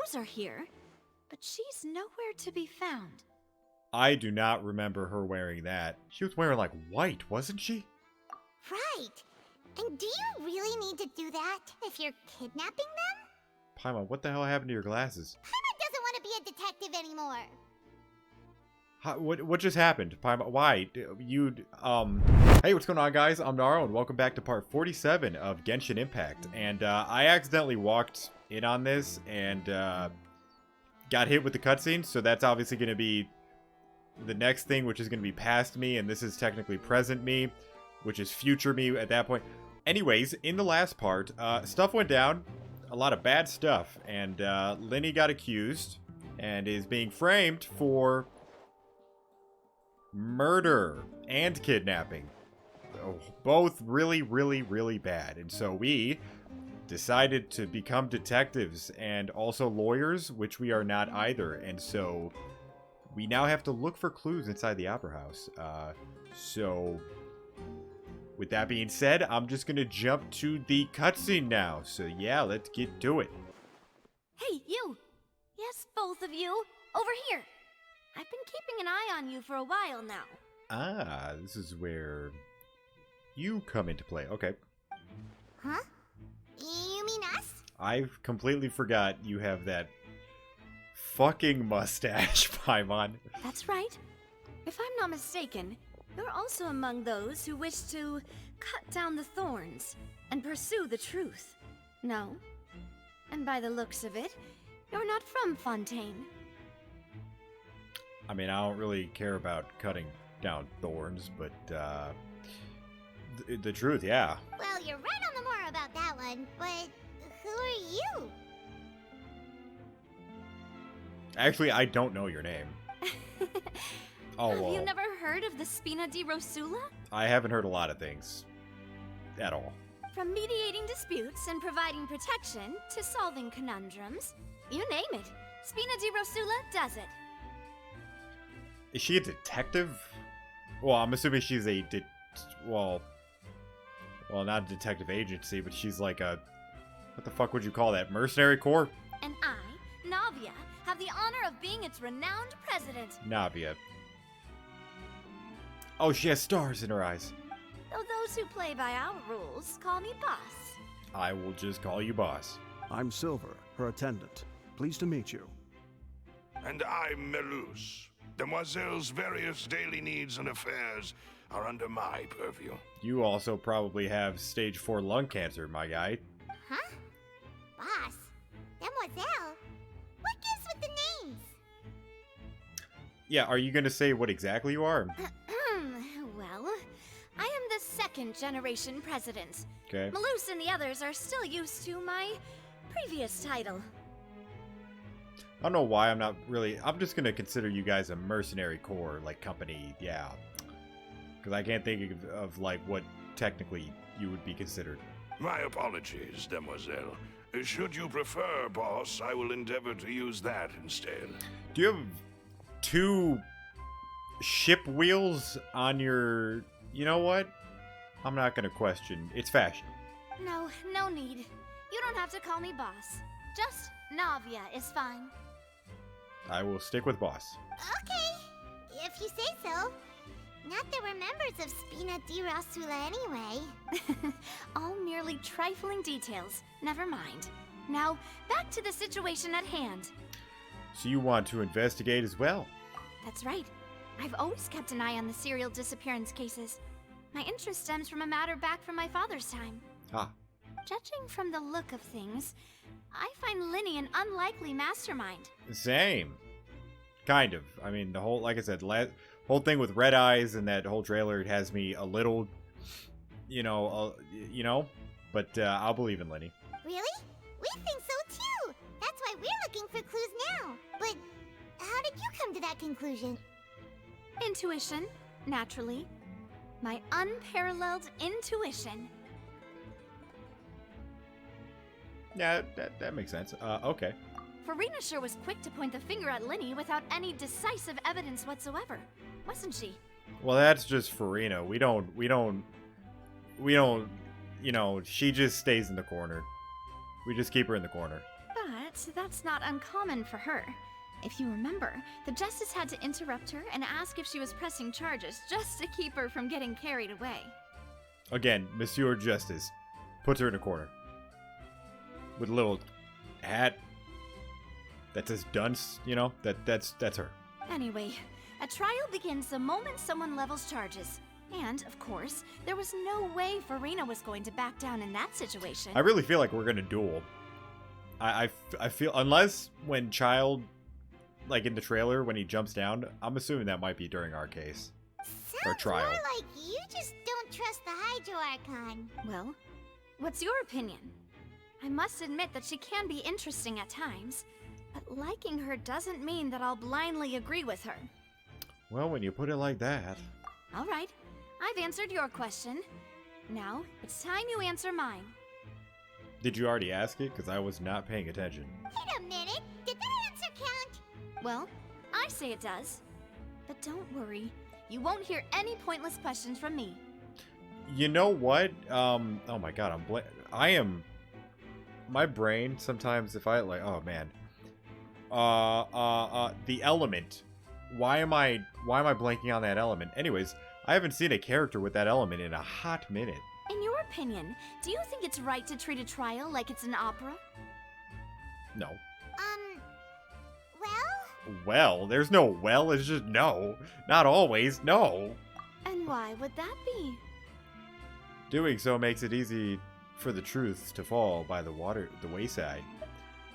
clothes are here, but she's nowhere to be found. I do not remember her wearing that. She was wearing, like, white, wasn't she? Right. And do you really need to do that if you're kidnapping them? Paimon, what the hell happened to your glasses? Paimon doesn't want to be a detective anymore. What just happened? Paimon, why? Hey, what's going on, guys? I'm Naro, and welcome back to part 47 of Genshin Impact. And, I accidentally walked in on this and, got hit with the cutscene, so that's obviously going to be the next thing, which is going to be past me, and this is technically present me, which is future me at that point. Anyways, in the last part, stuff went down, a lot of bad stuff, and Lyney got accused and is being framed for murder and kidnapping. Both really, really, really bad. And so we decided to become detectives and also lawyers, which we are not either. And so we now have to look for clues inside the Opera House. So with that being said, I'm just going to jump to the cutscene now. So yeah, let's get to it. Hey, you! Yes, both of you! Over here! I've been keeping an eye on you for a while now. Ah, this is where you come into play. Okay. Huh? You mean us? I completely forgot you have that fucking mustache, Paimon. That's right. If I'm not mistaken, you're also among those who wish to cut down the thorns and pursue the truth. No? And by the looks of it, you're not from Fontaine. I mean, I don't really care about cutting down thorns, but, the truth, yeah. Well, you're right on the more about that one, but who are you? Actually, I don't know your name. Oh, Have well, you never heard of the Spina di Rosula? I haven't heard a lot of things. At all. From mediating disputes and providing protection to solving conundrums, you name it, Spina di Rosula does it. Is she a detective? Well, I'm assuming she's a well, not a detective agency, but she's like a, what the fuck would you call that? Mercenary corps? And I, Navia, have the honor of being its renowned president. Navia. Oh, she has stars in her eyes. Though those who play by our rules call me boss. I will just call you boss. I'm Silver, her attendant. Pleased to meet you. And I'm Melus. Demoiselle's various daily needs and affairs are under my purview. You also probably have stage 4 lung cancer, my guy. Huh? Boss? Demoiselle? What gives with the names? Yeah, are you gonna say what exactly you are? Well, I am the second generation president. Okay. Melus and the others are still used to my previous title. I don't know why I'm just gonna consider you guys a mercenary corps, like, company, yeah. Because I can't think of, like, what technically you would be considered. My apologies, Demoiselle. Should you prefer, boss, I will endeavor to use that instead. Do you have 2 ship wheels on your... You know what? I'm not gonna question. It's fashion. No need. You don't have to call me boss. Just Navia is fine. I will stick with boss. Okay, if you say so. Not that we're members of Spina di Rosula anyway. All merely trifling details. Never mind. Now, back to the situation at hand. So you want to investigate as well? That's right. I've always kept an eye on the serial disappearance cases. My interest stems from a matter back from my father's time. Ah. Judging from the look of things, I find Lyney an unlikely mastermind. Same. Kind of. I mean, the whole, like I said, whole thing with Red Eyes and that whole trailer, it has me a little, but I'll believe in Lyney. Really? We think so too. That's why we're looking for clues now. But how did you come to that conclusion? Intuition, naturally. My unparalleled intuition. Yeah, that makes sense. Okay. Farina sure was quick to point the finger at Lyney without any decisive evidence whatsoever, wasn't she? Well, that's just Farina. We don't, she just stays in the corner. We just keep her in the corner. But But that's not uncommon for her. If you remember, the Justice had to interrupt her and ask if she was pressing charges just to keep her from getting carried away. Again, Monsieur Justice puts her in a corner with a little hat that says dunce, you know, that's her. Anyway, a trial begins the moment someone levels charges. And, of course, there was no way Farina was going to back down in that situation. I really feel like we're gonna duel. I feel, unless when Child, like in the trailer, when he jumps down, I'm assuming that might be during our case. Sounds trial. more like you just don't trust the Hydro Archon. Well, what's your opinion? I must admit that she can be interesting at times, but liking her doesn't mean that I'll blindly agree with her. Well, when you put it like that. All right, I've answered your question. Now, it's time you answer mine. Did you already ask it? Because I was not paying attention. Wait a minute, did that answer count? Well, I say it does. But don't worry, you won't hear any pointless questions from me. You know what? Oh my god, I am... My brain, sometimes if I, like, oh man. The element. Why am I blanking on that element? Anyways, I haven't seen a character with that element in a hot minute. In your opinion, do you think it's right to treat a trial like it's an opera? No. Well? Well, there's no well, it's just no. Not always, no. And why would that be? Doing so makes it easy for the truth to fall by the wayside.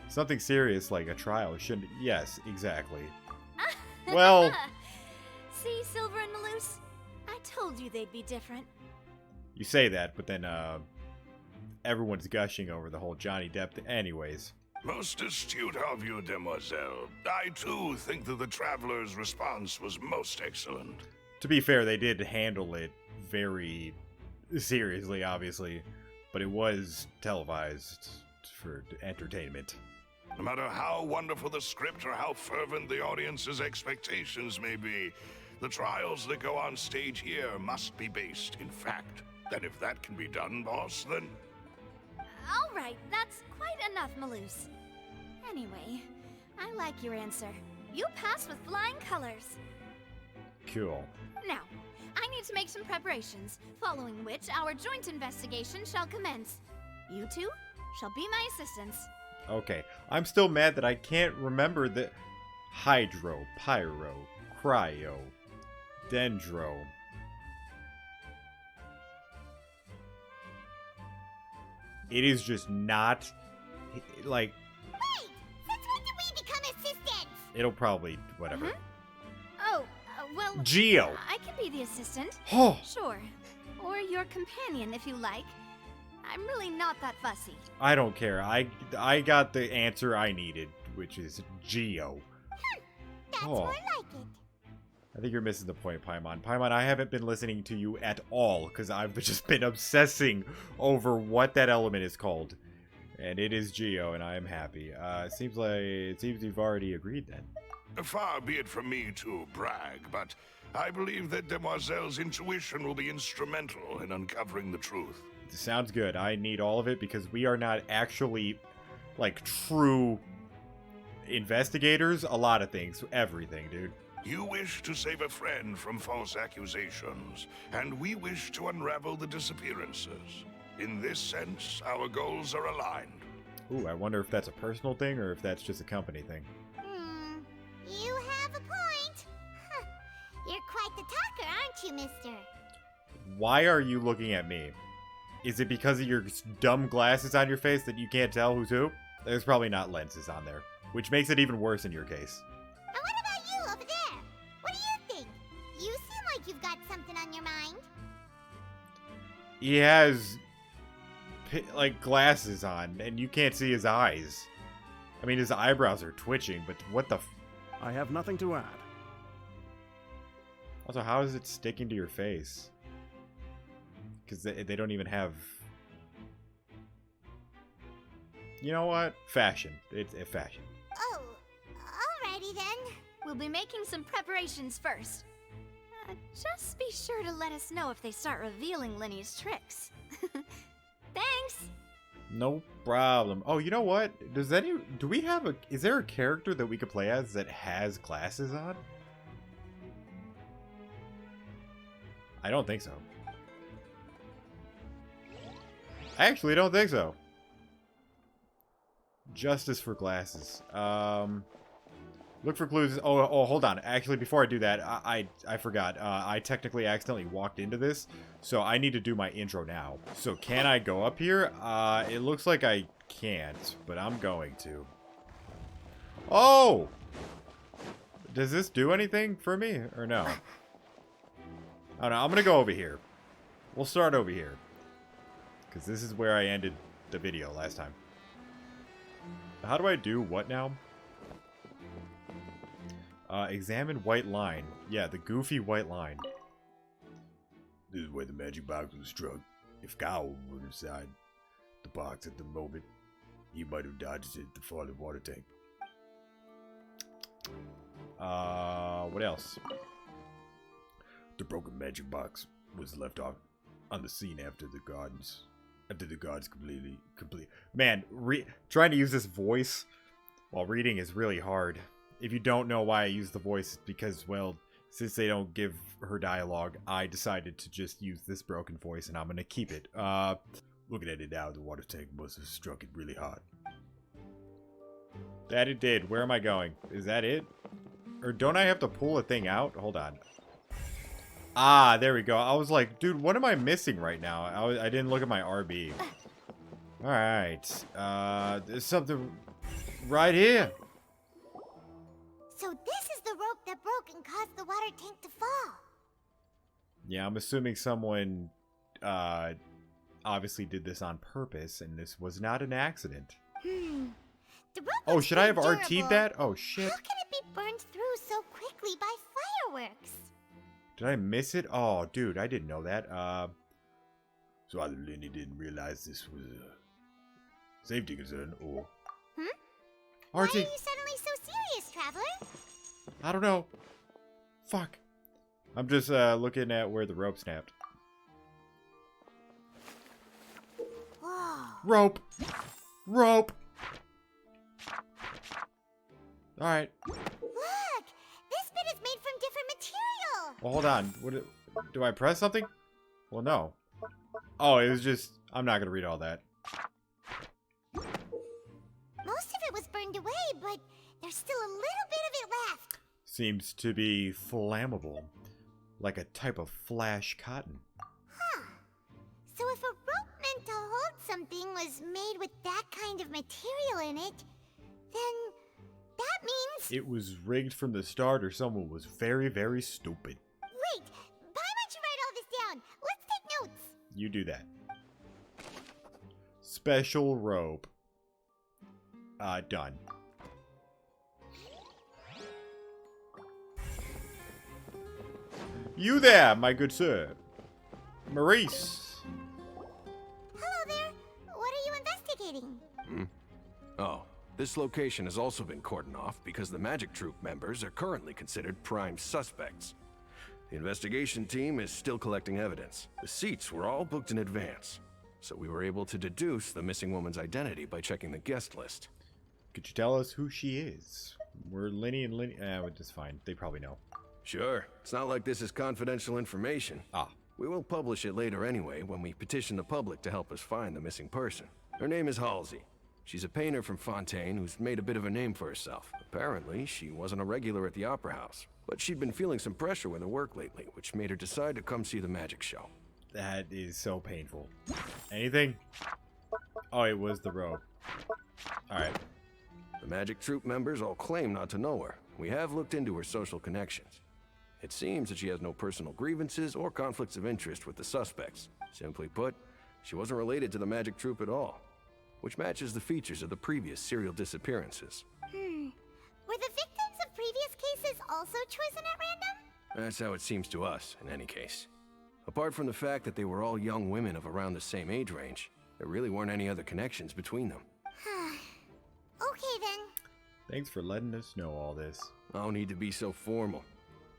Something serious like a trial shouldn't... Yes, exactly. Well... See, Silver and Malus? I told you they'd be different. You say that, but then, everyone's gushing over the whole Johnny Depp anyways. Most astute of you, demoiselle. I too think that the traveler's response was most excellent. To be fair, they did handle it very seriously, obviously, but it was televised for entertainment. No matter how wonderful the script or how fervent the audience's expectations may be, the trials that go on stage here must be based in fact. And if that can be done, boss, then... All right, that's quite enough, Malus. Anyway, I like your answer. You passed with flying colors. Cool. Now, I need to make some preparations, following which our joint investigation shall commence. You two shall be my assistants. Okay, I'm still mad that I can't remember the... Hydro, Pyro, Cryo, Dendro... It is just not, like... Wait! Since when did we become assistants? It'll probably, whatever. Oh, well... Geo! I can be the assistant. Oh! Sure. Or your companion, if you like. I'm really not that fussy. I don't care. I got the answer I needed, which is Geo. That's Oh. more like it. I think you're missing the point, Paimon. Paimon, I haven't been listening to you at all, because I've just been obsessing over what that element is called. And it is Geo, and I am happy. It seems you've already agreed then. Far be it from me to brag, but I believe that Demoiselle's intuition will be instrumental in uncovering the truth. Sounds good. I need all of it, because we are not actually, like, true investigators. A lot of things. Everything, dude. You wish to save a friend from false accusations, and we wish to unravel the disappearances. In this sense, our goals are aligned. Ooh, I wonder if that's a personal thing or if that's just a company thing. You have a point. Huh. You're quite the talker, aren't you, mister? Why are you looking at me? Is it because of your dumb glasses on your face that you can't tell who's who? There's probably not lenses on there, which makes it even worse in your case. And what about you over there? What do you think? You seem like you've got something on your mind. He has, like, glasses on, and you can't see his eyes. I mean, his eyebrows are twitching, but what the I have nothing to add. Also, how is it sticking to your face? Because they don't even have... You know what? Fashion. It's fashion. Oh, alrighty then. We'll be making some preparations first. Just be sure to let us know if they start revealing Lenny's tricks. Thanks! No problem. Oh, you know what? Is there a character that we could play as that has glasses on? I don't think so. I actually don't think so. Justice for glasses. Look for clues. Oh, hold on. Actually, before I do that, I forgot. I technically accidentally walked into this, so I need to do my intro now. So can I go up here? It looks like I can't, but I'm going to. Oh! Does this do anything for me, or no? I don't know. I'm gonna go over here. We'll start over here, because this is where I ended the video last time. How do I do what now? Examine white line. Yeah, the goofy white line. This is where the magic box was struck. If Kyle were inside the box at the moment, he might have dodged it to fall in the water tank. What else? The broken magic box was left off on the scene after the guards complete. Man, trying to use this voice while reading is really hard. If you don't know why I use the voice, it's because, well, since they don't give her dialogue, I decided to just use this broken voice, and I'm going to keep it. Looking at it now, the water tank must have struck it really hard. That it did. Where am I going? Is that it? Or don't I have to pull a thing out? Hold on. Ah, there we go. I was like, dude, what am I missing right now? I didn't look at my RB. Alright. There's something right here. So this is the rope that broke and caused the water tank to fall. Yeah, I'm assuming someone obviously did this on purpose, and this was not an accident. The rope Oh, is should I have pretty RT'd durable. that? Oh, shit. How can it be burned through so quickly by fireworks? Did I miss it? Oh, dude, I didn't know that. So either Lenny didn't realize this was a safety concern, or... Why are RT! you suddenly so serious, Traveler? I don't know. Fuck. I'm just looking at where the rope snapped. Whoa. Rope! Rope! Alright. Look! This bit is made from different material! Well, hold on. Do I press something? Well, no. Oh, it was just... I'm not gonna read all that. Most of it was burned away, but there's still a little bit of it left. Seems to be flammable. Like a type of flash cotton. Huh. So if a rope meant to hold something was made with that kind of material in it, then that means... It was rigged from the start, or someone was very, very stupid. Wait! Paimon should write all this down. Let's take notes. You do that. Special rope. Done. You there, my good sir. Maurice. Hello there. What are you investigating? Oh, this location has also been cordoned off because the Magic Troop members are currently considered prime suspects. The investigation team is still collecting evidence. The seats were all booked in advance, so we were able to deduce the missing woman's identity by checking the guest list. Could you tell us who she is? We're Lenny and Lenny. It's fine. They probably know. Sure, it's not like this is confidential information. Ah. We will publish it later anyway when we petition the public to help us find the missing person. Her name is Halsey. She's a painter from Fontaine who's made a bit of a name for herself. Apparently, she wasn't a regular at the Opera House, but she'd been feeling some pressure with her work lately, which made her decide to come see the magic show. That is so painful. Anything? Oh, it was the rope. Alright. The Magic Troop members all claim not to know her. We have looked into her social connections. It seems that she has no personal grievances or conflicts of interest with the suspects. Simply put, she wasn't related to the Magic Troop at all, which matches the features of the previous serial disappearances. Were the victims of previous cases also chosen at random? That's how it seems to us, in any case. Apart from the fact that they were all young women of around the same age range, there really weren't any other connections between them. Okay then. Thanks for letting us know all this. I don't need to be so formal.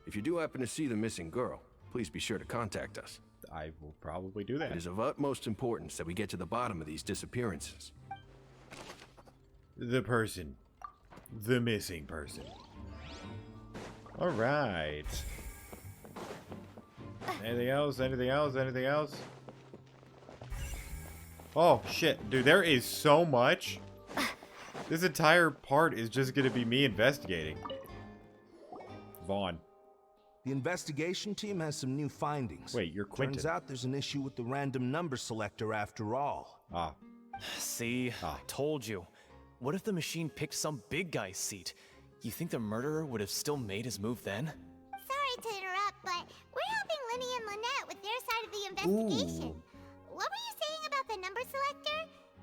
If you do happen to see the missing girl, please be sure to contact us. I will probably do that. It is of utmost importance that we get to the bottom of these disappearances. The person. The missing person. Alright. Anything else? Anything else? Anything else? Oh, shit. Dude, there is so much. This entire part is just going to be me investigating. Vaughn. The investigation team has some new findings. Wait, you're Quentin. Turns out there's an issue with the random number selector after all. Ah. See, I told you. What if the machine picked some big guy's seat? You think the murderer would have still made his move then? Sorry to interrupt, but we're helping Linny and Lynette with their side of the investigation. Ooh. What were you saying about the number selector?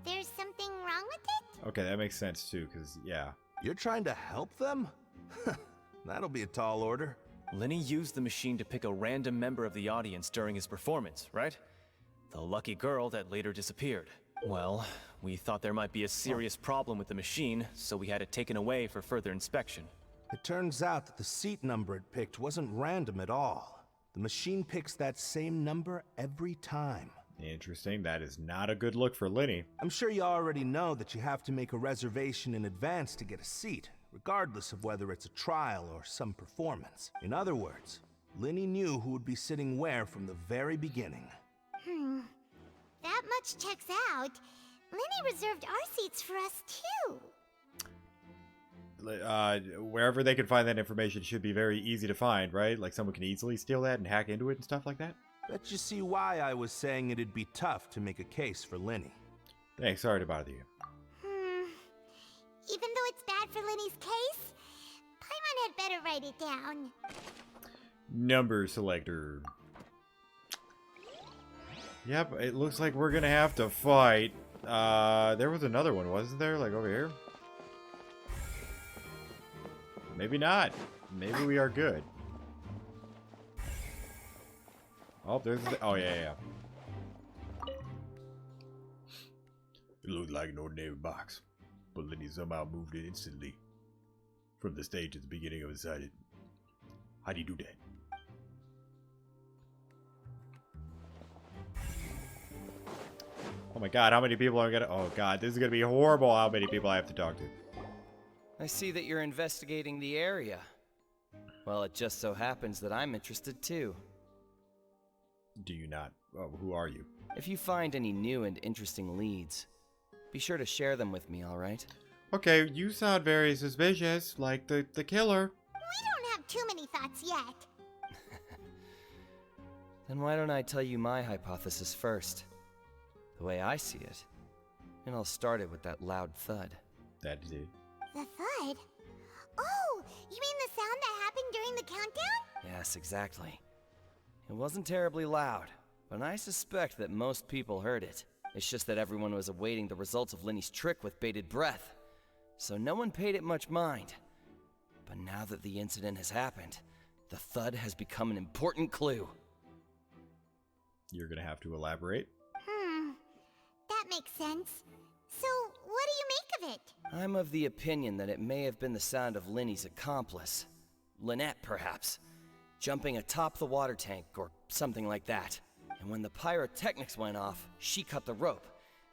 There's something wrong with it? Okay, that makes sense too, because, yeah. You're trying to help them? That'll be a tall order. Linny used the machine to pick a random member of the audience during his performance, right? The lucky girl that later disappeared. Well, we thought there might be a serious problem with the machine, so we had it taken away for further inspection. It turns out that the seat number it picked wasn't random at all. The machine picks that same number every time. Interesting. That is not a good look for Linny. I'm sure you already know that you have to make a reservation in advance to get a seat, regardless of whether it's a trial or some performance. In other words, Linny knew who would be sitting where from the very beginning. That much checks out. Linny reserved our seats for us too. Wherever they can find that information should be very easy to find, right? Like someone can easily steal that and hack into it and stuff like that? Bet you see why I was saying it'd be tough to make a case for Linny. Thanks, sorry to bother you. Even though it's bad for Linny's case, Paimon had better write it down. Number selector. Yep, it looks like we're gonna have to fight. There was another one, wasn't there? Like over here? Maybe not. Maybe we are good. Oh, there's the, oh yeah. It looked like an ordinary box, but Linny somehow moved it instantly from the stage at the beginning of the sided. How do you do that? Oh my god, how many people are gonna... Oh god, this is gonna be horrible how many people I have to talk to. I see that you're investigating the area. Well, it just so happens that I'm interested too. Do you not? Oh, who are you? If you find any new and interesting leads, be sure to share them with me, alright? Okay, you sound very suspicious, like the killer. We don't have too many thoughts yet. Then why don't I tell you my hypothesis first? The way I see it. And I'll start it with that loud thud. That is it. The thud? Oh, you mean the sound that happened during the countdown? Yes, exactly. It wasn't terribly loud, but I suspect that most people heard it. It's just that everyone was awaiting the results of Linny's trick with bated breath, so no one paid it much mind. But now that the incident has happened, the thud has become an important clue. You're gonna have to elaborate. That makes sense. So, what do you make of it? I'm of the opinion that it may have been the sound of Linny's accomplice. Lynette, perhaps. Jumping atop the water tank, or something like that. And when the pyrotechnics went off, she cut the rope,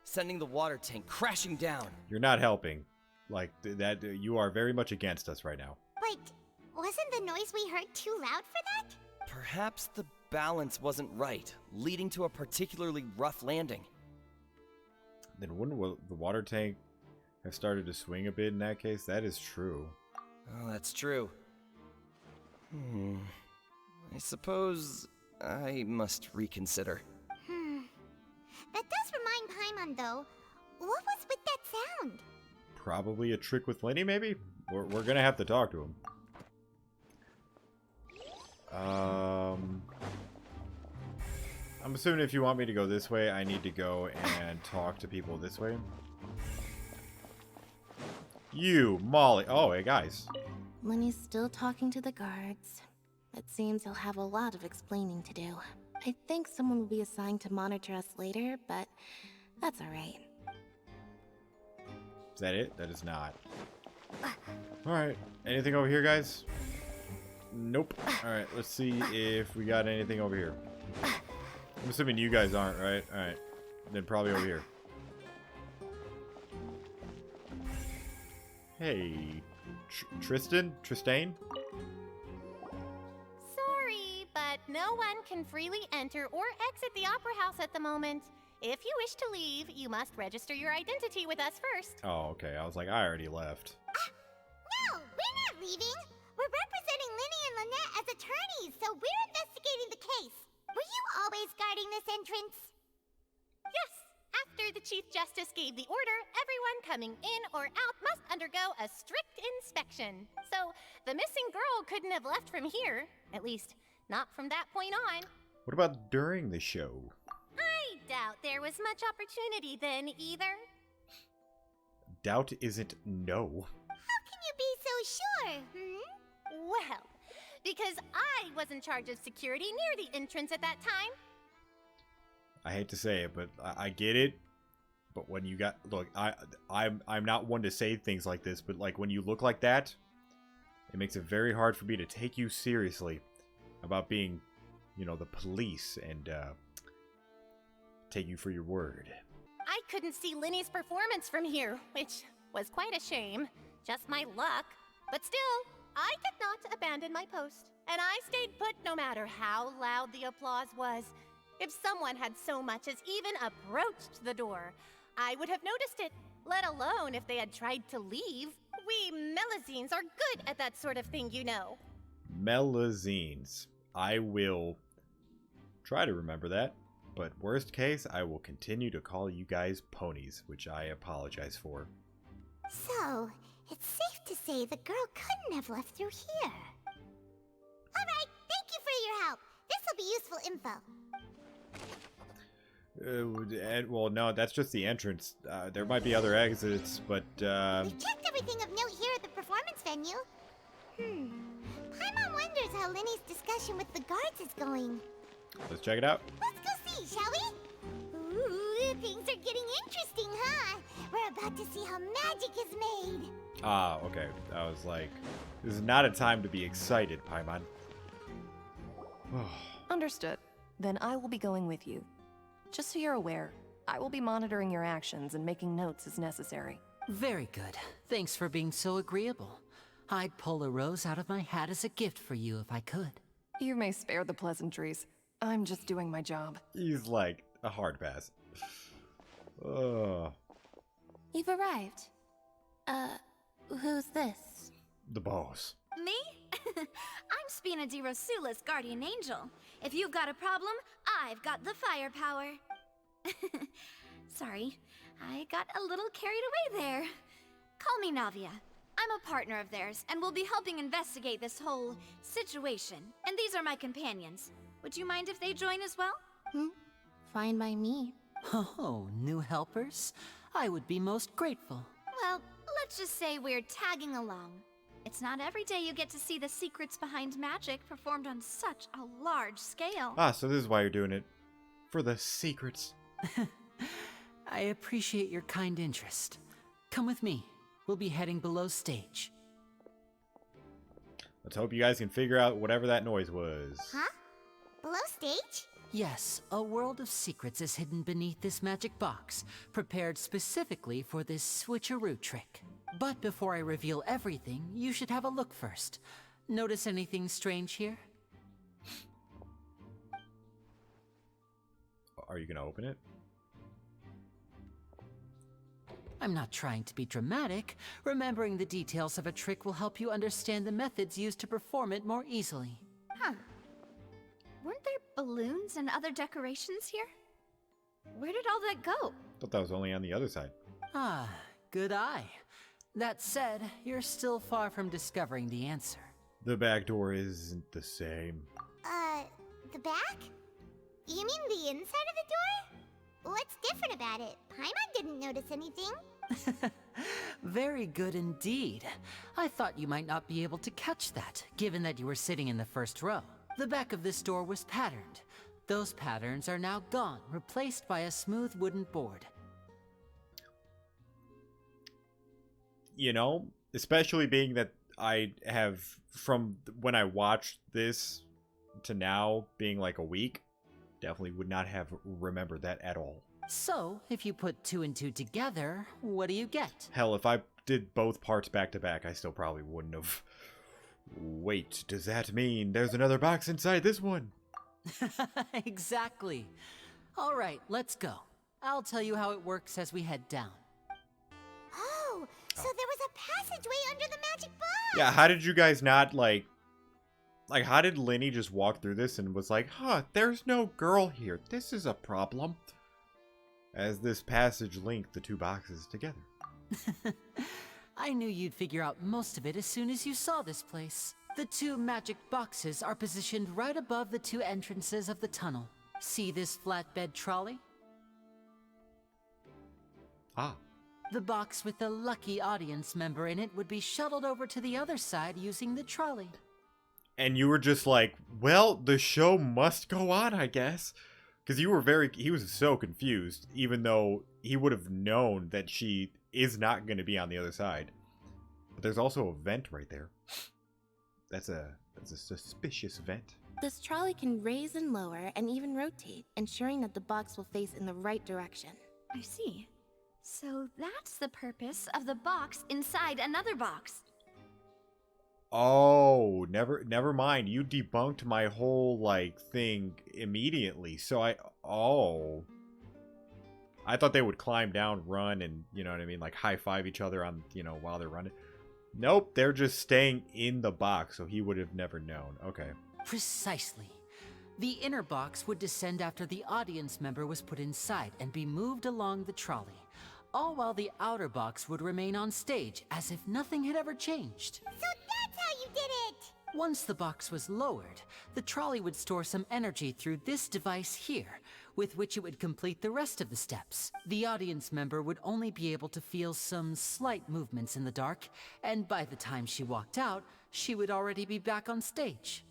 sending the water tank crashing down. You're not helping. Like, that. You are very much against us right now. But wasn't the noise we heard too loud for that? Perhaps the balance wasn't right, leading to a particularly rough landing. Then wouldn't the water tank have started to swing a bit in that case? That is true. Oh, that's true. I suppose I must reconsider. That does remind Paimon, though. What was with that sound? Probably a trick with Linny, maybe? We're gonna have to talk to him. I'm assuming if you want me to go this way, I need to go and talk to people this way. You, Molly. Oh, hey, guys. Linny's still talking to the guards. It seems he'll have a lot of explaining to do. I think someone will be assigned to monitor us later, but that's alright. Is that it? That is not. Alright. Anything over here, guys? Nope. Alright, let's see if we got anything over here. I'm assuming you guys aren't, right? Alright. Then probably over here. Hey. Tristan? Sorry, but no one can freely enter or exit the Opera House at the moment. If you wish to leave, you must register your identity with us first. Oh, okay. I was like, I already left. No, we're not leaving. We're representing Linny and Lynette as attorneys, so we're investigating the case. Were you always guarding this entrance? Yes. After the Chief Justice gave the order, everyone coming in or out must undergo a strict inspection. So, the missing girl couldn't have left from here. At least, not from that point on. What about during the show? I doubt there was much opportunity then, either. Doubt isn't no. How can you be so sure, Well, because I was in charge of security near the entrance at that time. I hate to say it, but I get it. But when you got... Look, I'm not one to say things like this, but like when you look like that, it makes it very hard for me to take you seriously about being, you know, the police and take you for your word. I couldn't see Linny's performance from here, which was quite a shame. Just my luck. But still, I did not abandon my post. And I stayed put no matter how loud the applause was. If someone had so much as even approached the door, I would have noticed it, let alone if they had tried to leave. We Melazines are good at that sort of thing, you know. Melazines. I will try to remember that. But worst case, I will continue to call you guys ponies, which I apologize for. So, it's safe to say the girl couldn't have left through here. Alright, thank you for your help. This'll be useful info. Well, no, that's just the entrance. There might be other exits, but, We checked everything of note here at the performance venue. Paimon wonders how Linny's discussion with the guards is going. Let's check it out. Let's go see, shall we? Ooh, things are getting interesting, huh? We're about to see how magic is made. Ah, okay. I was like, this is not a time to be excited, Paimon. Understood. Then I will be going with you. Just so you're aware, I will be monitoring your actions and making notes as necessary. Very good. Thanks for being so agreeable. I'd pull a rose out of my hat as a gift for you if I could. You may spare the pleasantries. I'm just doing my job. He's like a hard pass. You've arrived. Who's this? The boss. Me? I'm Spina di Rosula's guardian angel. If you've got a problem, I've got the firepower. Sorry, I got a little carried away there. Call me Navia. I'm a partner of theirs, and will be helping investigate this whole situation. And these are my companions. Would you mind if they join as well? Fine by me. Oh, new helpers? I would be most grateful. Well, let's just say we're tagging along. It's not every day you get to see the secrets behind magic performed on such a large scale. Ah, so this is why you're doing it. For the secrets. I appreciate your kind interest. Come with me. We'll be heading below stage. Let's hope you guys can figure out whatever that noise was. Huh? Below stage? Yes, a world of secrets is hidden beneath this magic box, prepared specifically for this switcheroo trick. But before I reveal everything, you should have a look first. Notice anything strange here? Are you gonna open it? I'm not trying to be dramatic. Remembering the details of a trick will help you understand the methods used to perform it more easily. Huh. Weren't there balloons and other decorations here? Where did all that go? Thought that was only on the other side. Ah, good eye. That said, you're still far from discovering the answer. The back door isn't the same. The back? You mean the inside of the door? What's different about it? Paimon didn't notice anything. Very good indeed. I thought you might not be able to catch that, given that you were sitting in the first row. The back of this door was patterned. Those patterns are now gone, replaced by a smooth wooden board. You know, especially being that I have, from when I watched this to now being like a week, Definitely would not have remembered that at all. So, if you put 2 and 2 together, what do you get? Hell, if I did both parts back to back, I still probably wouldn't have. Wait, does that mean there's another box inside this one? Exactly. All right, let's go. I'll tell you how it works as we head down. Oh, so there was a passageway under the magic box! Yeah, how did you guys not, like, how did Linny just walk through this and was like, huh, there's no girl here. This is a problem. As this passage linked the two boxes together. I knew you'd figure out most of it as soon as you saw this place. The 2 magic boxes are positioned right above the 2 entrances of the tunnel. See this flatbed trolley? Ah. The box with the lucky audience member in it would be shuttled over to the other side using the trolley. And you were just like, well, the show must go on, I guess. Because he was so confused, even though he would have known that she is not going to be on the other side. But there's also a vent right there. That's a suspicious vent. This trolley can raise and lower and even rotate, ensuring that the box will face in the right direction. I see. So that's the purpose of the box inside another box. Oh, never mind. You debunked my whole, like, thing immediately. So I thought they would climb down, run, and, you know what I mean, like, high-five each other on, you know, while they're running. Nope, they're just staying in the box, so he would have never known. Okay. Precisely. The inner box would descend after the audience member was put inside and be moved along the trolley, all while the outer box would remain on stage as if nothing had ever changed. So that's how you did it! Once the box was lowered, the trolley would store some energy through this device here, with which it would complete the rest of the steps. The audience member would only be able to feel some slight movements in the dark, and by the time she walked out, she would already be back on stage.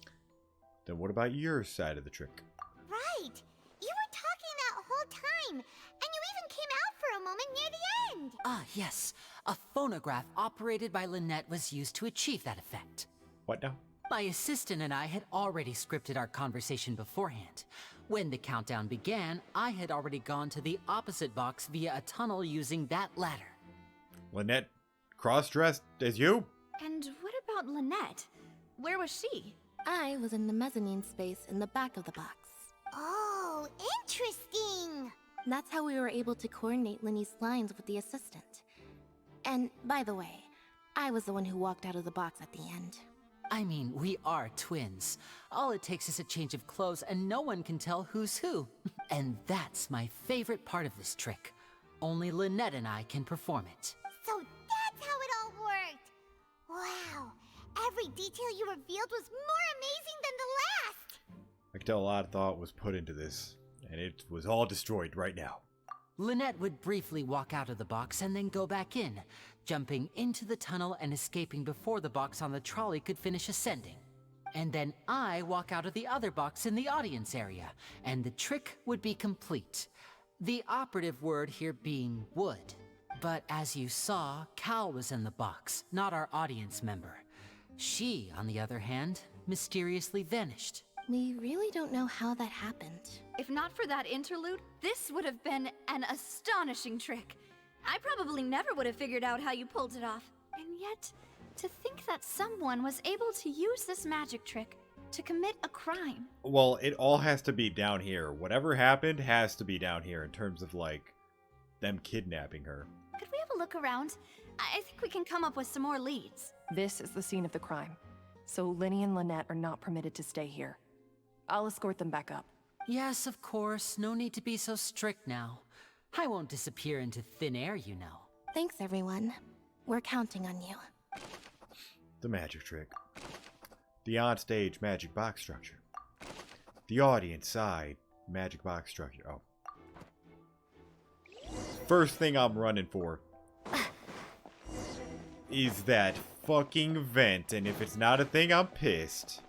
Then what about your side of the trick? Right! You were talking that whole time, and you even came out for a moment near the end! Ah, yes. A phonograph operated by Lynette was used to achieve that effect. What now? My assistant and I had already scripted our conversation beforehand. When the countdown began, I had already gone to the opposite box via a tunnel using that ladder. Lynette, cross-dressed as you? And what about Lynette? Where was she? I was in the mezzanine space in the back of the box. Oh, interesting! That's how we were able to coordinate Linny's lines with the assistant. And, by the way, I was the one who walked out of the box at the end. I mean, we are twins. All it takes is a change of clothes and no one can tell who's who. And that's my favorite part of this trick. Only Lynette and I can perform it. So that's how it all worked! Wow, every detail you revealed was more amazing than the last! I can tell a lot of thought was put into this, and it was all destroyed right now. Lynette would briefly walk out of the box and then go back in, jumping into the tunnel and escaping before the box on the trolley could finish ascending. And then I walk out of the other box in the audience area, and the trick would be complete. The operative word here being would. But as you saw, Cal was in the box, not our audience member. She, on the other hand, mysteriously vanished. We really don't know how that happened. If not for that interlude, this would have been an astonishing trick. I probably never would have figured out how you pulled it off. And yet, to think that someone was able to use this magic trick to commit a crime. Well, it all has to be down here. Whatever happened has to be down here in terms of, like, them kidnapping her. Could we have a look around? I think we can come up with some more leads. This is the scene of the crime, so Linny and Lynette are not permitted to stay here. I'll escort them back up. Yes, of course. No need to be so strict now. I won't disappear into thin air, you know. Thanks, everyone. We're counting on you. The magic trick. The on-stage magic box structure. The audience side magic box structure. Oh. First thing I'm running for is that fucking vent, and if it's not a thing, I'm pissed.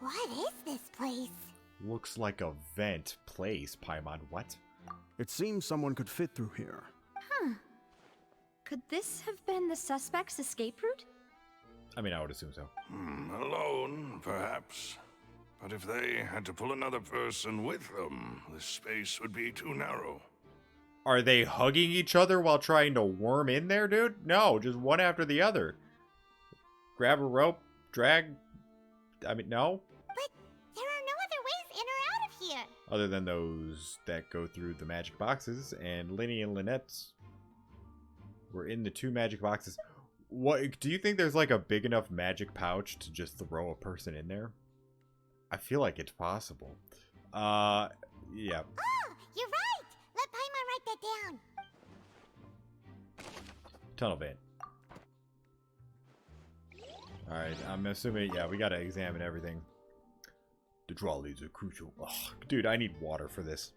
What is this place? Looks like a vent place, Paimon. What? It seems someone could fit through here. Huh. Could this have been the suspect's escape route? I mean, I would assume so. Alone, perhaps. But if they had to pull another person with them, the space would be too narrow. Are they hugging each other while trying to worm in there, dude? No, just one after the other. Grab a rope, drag. I mean, no? But there are no other ways in or out of here. Other than those that go through the magic boxes, and Linny and Lynette's were in the 2 magic boxes. What do you think there's like a big enough magic pouch to just throw a person in there? I feel like it's possible. Yeah. Oh, you're right. Let Paimon write that down. Tunnel vent. Alright, I'm assuming, yeah, we gotta examine everything. The trolleys are crucial. Oh, dude, I need water for this.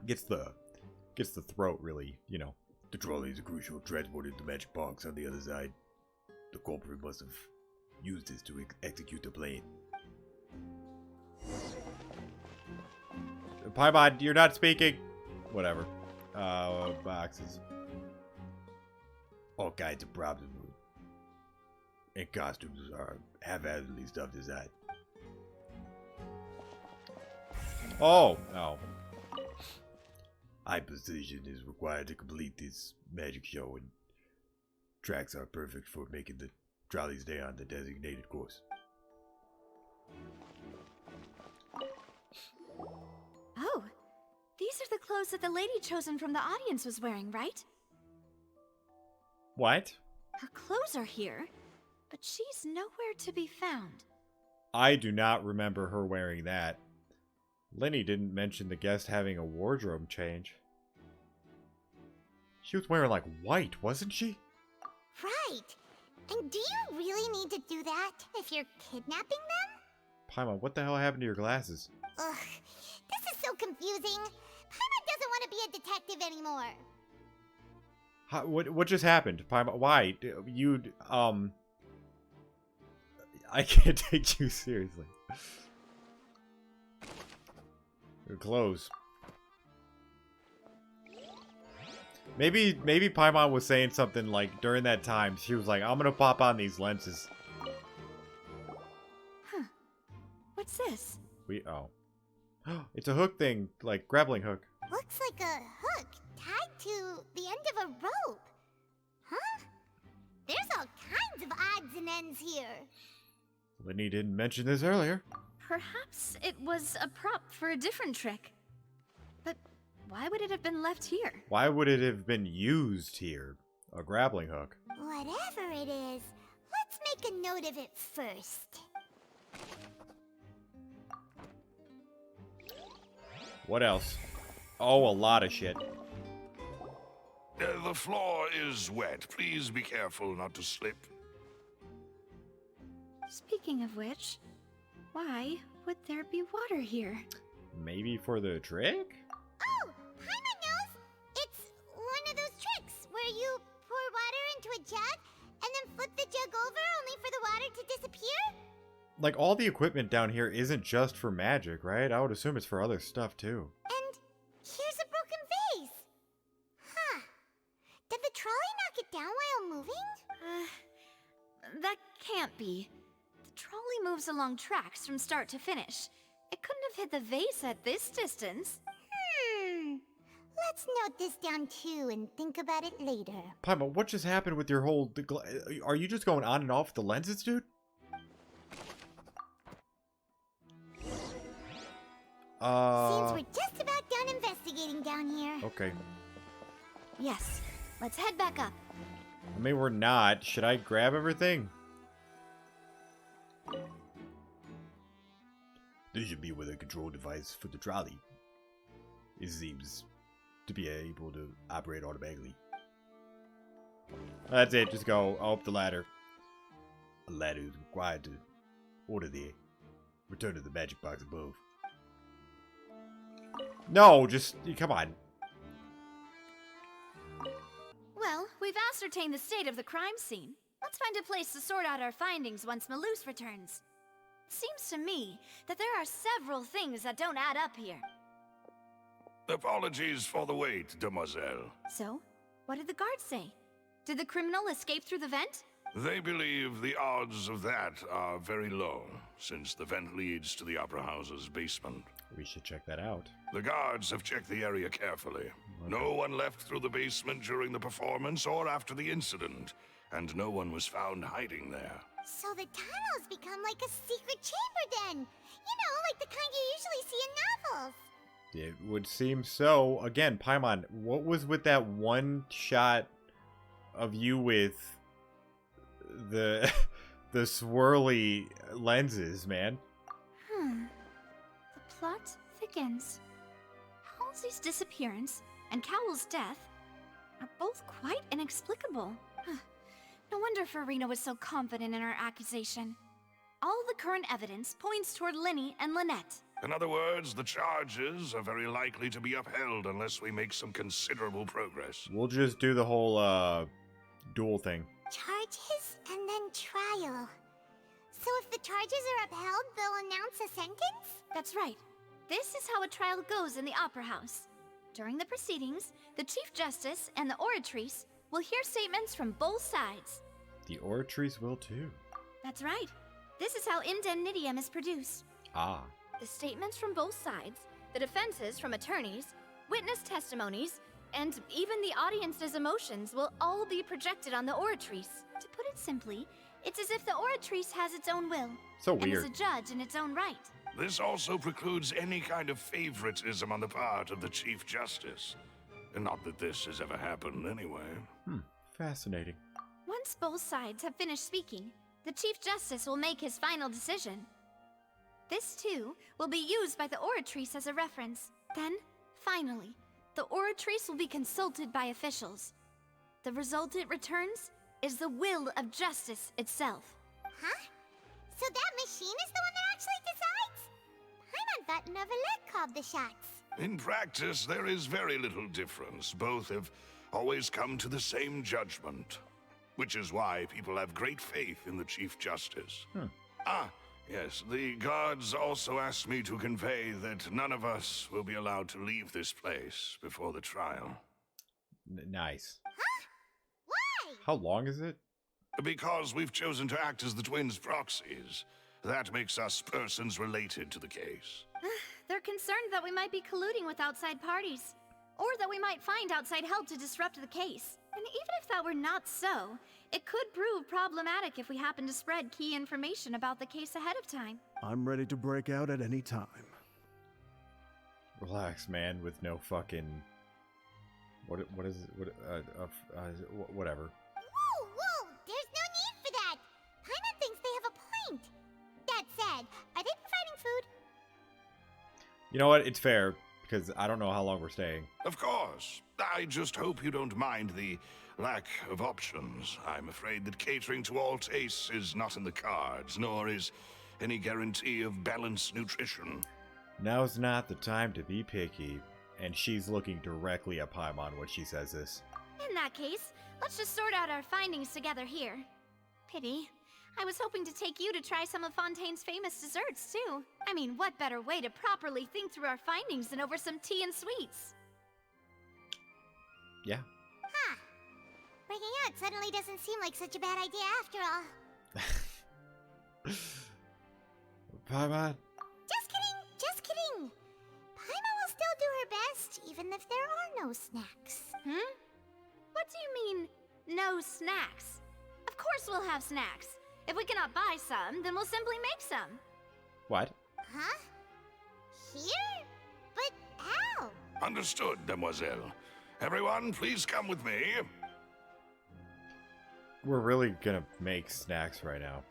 Gets the throat really, you know. The trolleys are crucial. Transported the magic box on the other side. The culprit must have used this to execute the plan. Paimon, you're not speaking. Whatever. Boxes. All kinds of problems and costumes are haphazardly stuffed inside. Oh, no. High precision is required to complete this magic show, and tracks are perfect for making the trolleys stay on the designated course. Oh, these are the clothes that the lady chosen from the audience was wearing, right? What? Her clothes are here, but she's nowhere to be found. I do not remember her wearing that. Linny didn't mention the guest having a wardrobe change. She was wearing like white, wasn't she? Right. And do you really need to do that if you're kidnapping them? Paimon, what the hell happened to your glasses? Ugh, this is so confusing. Paimon doesn't want to be a detective anymore. How, what just happened, Paimon? Why? I can't take you seriously. Your clothes. Maybe Paimon was saying something like during that time. She was like, "I'm gonna pop on these lenses." Huh? What's this? It's a hook thing, like grappling hook. Looks like a hook tied to the end of a rope. Huh? There's all kinds of odds and ends here. Linny didn't mention this earlier. Perhaps it was a prop for a different trick. But why would it have been left here? Why would it have been used here? A grappling hook. Whatever it is, let's make a note of it first. What else? Oh, a lot of shit. The floor is wet. Please be careful not to slip. Speaking of which, why would there be water here? Maybe for the trick? Oh, Paimon knows! It's one of those tricks where you pour water into a jug and then flip the jug over only for the water to disappear? Like, all the equipment down here isn't just for magic, right? I would assume it's for other stuff, too. And here's a broken vase. Huh. Did the trolley knock it down while moving? That can't be. The trolley moves along tracks from start to finish. It couldn't have hit the vase at this distance. Let's note this down too and think about it later. Paimon, what just happened with your whole... Are you just going on and off the lenses, dude? Seems we're just about done investigating down here. Okay. Yes. Let's head back up. I mean, we're not. Should I grab everything? This should be with a control device for the trolley. It seems to be able to operate automatically. That's it. Just go up the ladder. A ladder is required to order the return to the magic box above. No, just come on. Well, we've ascertained the state of the crime scene. Let's find a place to sort out our findings once Malus returns. It seems to me that there are several things that don't add up here. Apologies for the wait, demoiselle. So, what did the guards say? Did the criminal escape through the vent? They believe the odds of that are very low, since the vent leads to the Opera House's basement. We should check that out. The guards have checked the area carefully. No one left through the basement during the performance or after the incident, and no one was found hiding there. So the tunnels become like a secret chamber then. You know, like the kind you usually see in novels. It would seem so. Again, Paimon, what was with that one shot of you with the the swirly lenses, man? The plot thickens. Halsey's disappearance and Cowell's death are both quite inexplicable. No wonder Farina was so confident in her accusation. All the current evidence points toward Linny and Lynette. In other words, the charges are very likely to be upheld unless we make some considerable progress. We'll just do the whole duel thing. Charges and then trial. So if the charges are upheld, they'll announce a sentence? That's right. This is how a trial goes in the Opera House. During the proceedings, the Chief Justice and the Oratrice will hear statements from both sides. The Oratrice will too. That's right. This is how indemnitium is produced. Ah. The statements from both sides, the defenses from attorneys, witness testimonies, and even the audience's emotions will all be projected on the Oratrice. To put it simply, it's as if the Oratrice has its own will. So and weird. is a judge in its own right. This also precludes any kind of favoritism on the part of the Chief Justice. And not that this has ever happened anyway. Fascinating. Once both sides have finished speaking, the Chief Justice will make his final decision. This, too, will be used by the Oratrice as a reference. Then, finally, the Oratrice will be consulted by officials. The result it returns is the will of justice itself. Huh? So that machine is the one that actually decides? Paimon thought Neuvillette called the shots. In practice, there is very little difference. Both have always come to the same judgment. Which is why people have great faith in the Chief Justice. Yes, the guards also asked me to convey that none of us will be allowed to leave this place before the trial. Nice. Huh? Why? How long is it? Because we've chosen to act as the twins' proxies. That makes us persons related to the case. They're concerned that we might be colluding with outside parties, or that we might find outside help to disrupt the case. And even if that were not so, it could prove problematic if we happen to spread key information about the case ahead of time. I'm ready to break out at any time. Relax, man, with no fucking... What is it? Whatever. Whoa! There's no need for that! Paimon thinks they have a point. That said, are they providing food? You know what? It's fair, because I don't know how long we're staying. Of course. I just hope you don't mind the lack of options. I'm afraid that catering to all tastes is not in the cards, nor is any guarantee of balanced nutrition. Now's not the time to be picky. And she's looking directly at Paimon when she says this. In that case, let's just sort out our findings together here. Pity. I was hoping to take you to try some of Fontaine's famous desserts, too. I mean, what better way to properly think through our findings than over some tea and sweets? Yeah. Huh. Breaking out suddenly doesn't seem like such a bad idea after all. Paimon? Just kidding! Paimon will still do her best, even if there are no snacks. What do you mean, no snacks? Of course we'll have snacks. If we cannot buy some, then we'll simply make some. What? Huh? Here? But how? Understood, Demoiselle. Everyone, please come with me. We're really gonna make snacks right now.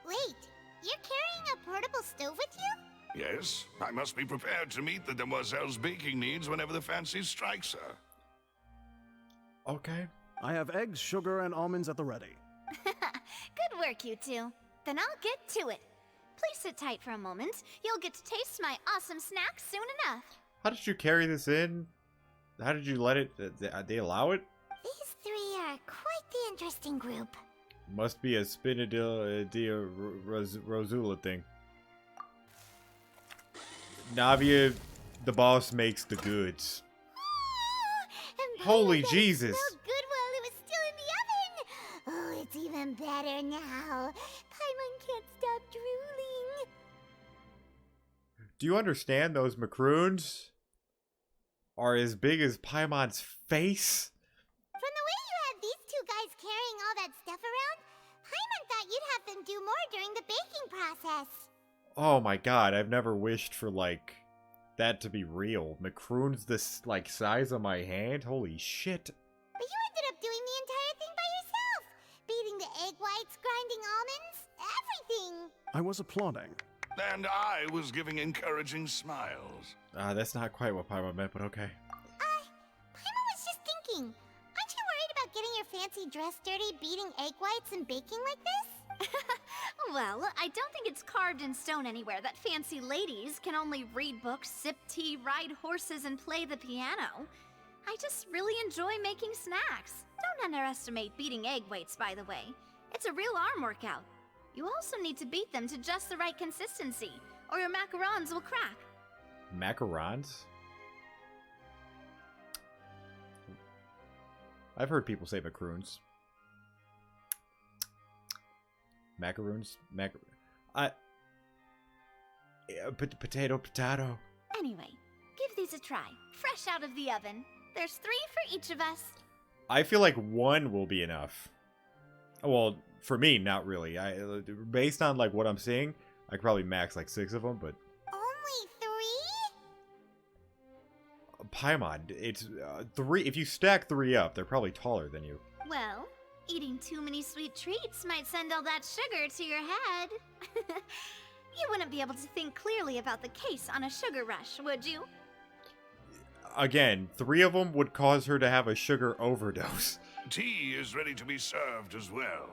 Wait, you're carrying a portable stove with you? Yes, I must be prepared to meet the Demoiselle's baking needs whenever the fancy strikes her. Okay. I have eggs, sugar, and almonds at the ready. Good work, you two. Then I'll get to it. Please sit tight for a moment. You'll get to taste my awesome snacks soon enough. How did you carry this in? How did you let it... they allow it? These three are quite the interesting group. Must be a Spinadilla Rosula thing. Navia, the boss, makes the goods. And Holy Paimon, Jesus! Smelled good am better now. Paimon can't stop drooling. Do you understand those macaroons are as big as Paimon's face? From the way you had these two guys carrying all that stuff around, Paimon thought you'd have them do more during the baking process. Oh my god, I've never wished for, like, that to be real. Macaroons this, like, size of my hand? Holy shit. But you ended up doing the entire thing by yourself. Beating the egg whites, grinding almonds, everything. I was applauding. And I was giving encouraging smiles. That's not quite what Paimon meant, but okay. Paimon was just thinking. Aren't you worried about getting your fancy dress dirty, beating egg whites and baking like this? Well, I don't think it's carved in stone anywhere that fancy ladies can only read books, sip tea, ride horses, and play the piano. I just really enjoy making snacks. Don't underestimate beating egg whites, by the way. It's a real arm workout. You also need to beat them to just the right consistency, or your macarons will crack. Macarons? I've heard people say macaroons. Macaroons? Potato. Anyway, give these a try. Fresh out of the oven. There's 3 for each of us. I feel like 1 will be enough. Well, for me, not really. Based on like what I'm seeing, I could probably max like 6 of them, but Only 3? Paimon, it's 3. If you stack 3 up, they're probably taller than you. Well, eating too many sweet treats might send all that sugar to your head. You wouldn't be able to think clearly about the case on a sugar rush, would you? Again, 3 of them would cause her to have a sugar overdose. Tea is ready to be served as well.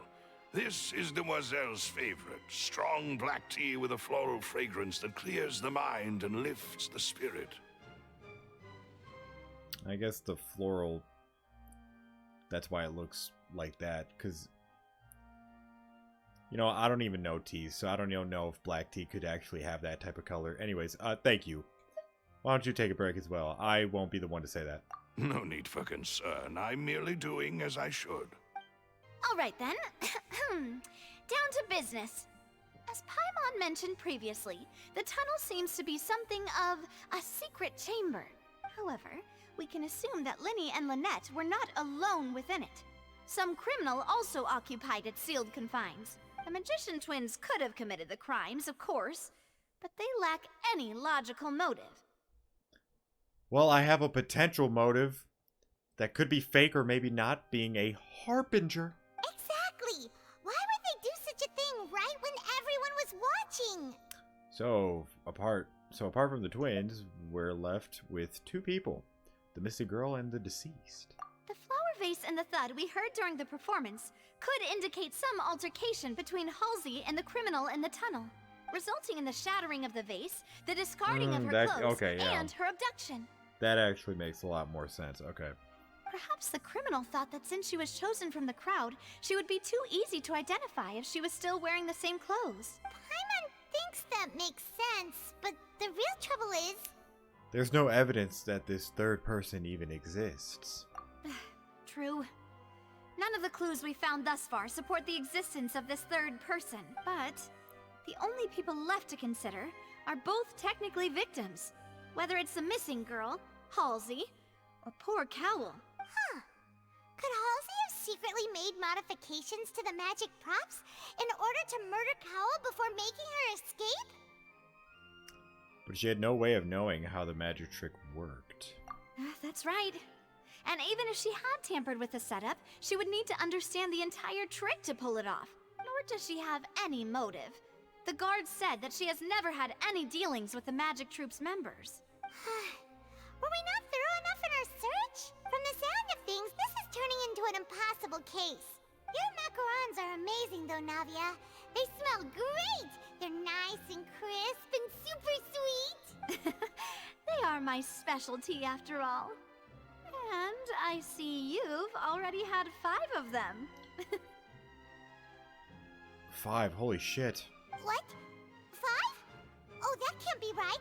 This is Demoiselle's favorite, strong black tea with a floral fragrance that clears the mind and lifts the spirit. I guess the floral, that's why it looks like that, because, you know, I don't even know teas, so I don't even know if black tea could actually have that type of color. Anyways, thank you. Why don't you take a break as well? I won't be the one to say that. No need for concern. I'm merely doing as I should. All right then. Down to business. As Paimon mentioned previously, the tunnel seems to be something of a secret chamber. However, we can assume that Linny and Lynette were not alone within it. Some criminal also occupied its sealed confines. The magician twins could have committed the crimes, of course, but they lack any logical motive. Well, I have a potential motive that could be fake or maybe not, being a harbinger. Exactly! Why would they do such a thing right when everyone was watching? So apart from the twins, we're left with 2 people. The missing girl and the deceased. The flower vase and the thud we heard during the performance could indicate some altercation between Halsey and the criminal in the tunnel, resulting in the shattering of the vase, the discarding of her clothes, and her abduction. That actually makes a lot more sense. Okay. Perhaps the criminal thought that since she was chosen from the crowd, she would be too easy to identify if she was still wearing the same clothes. Paimon thinks that makes sense, but the real trouble is... There's no evidence that this 3rd person even exists. True. None of the clues we found thus far support the existence of this 3rd person, but the only people left to consider are both technically victims, whether it's the missing girl, Halsey, or poor Cowl. Huh. Could Halsey have secretly made modifications to the magic props in order to murder Cowl before making her escape? But she had no way of knowing how the magic trick worked. That's right. And even if she had tampered with the setup, she would need to understand the entire trick to pull it off. Nor does she have any motive. The guards said that she has never had any dealings with the magic troop's members. Were we not thorough enough in our search? From the sound of things, this is turning into an impossible case. Your macarons are amazing though, Navia. They smell great! They're nice and crisp and super sweet! They are my specialty after all. And I see you've already had 5 of them. 5? Holy shit. What? 5? Oh, that can't be right.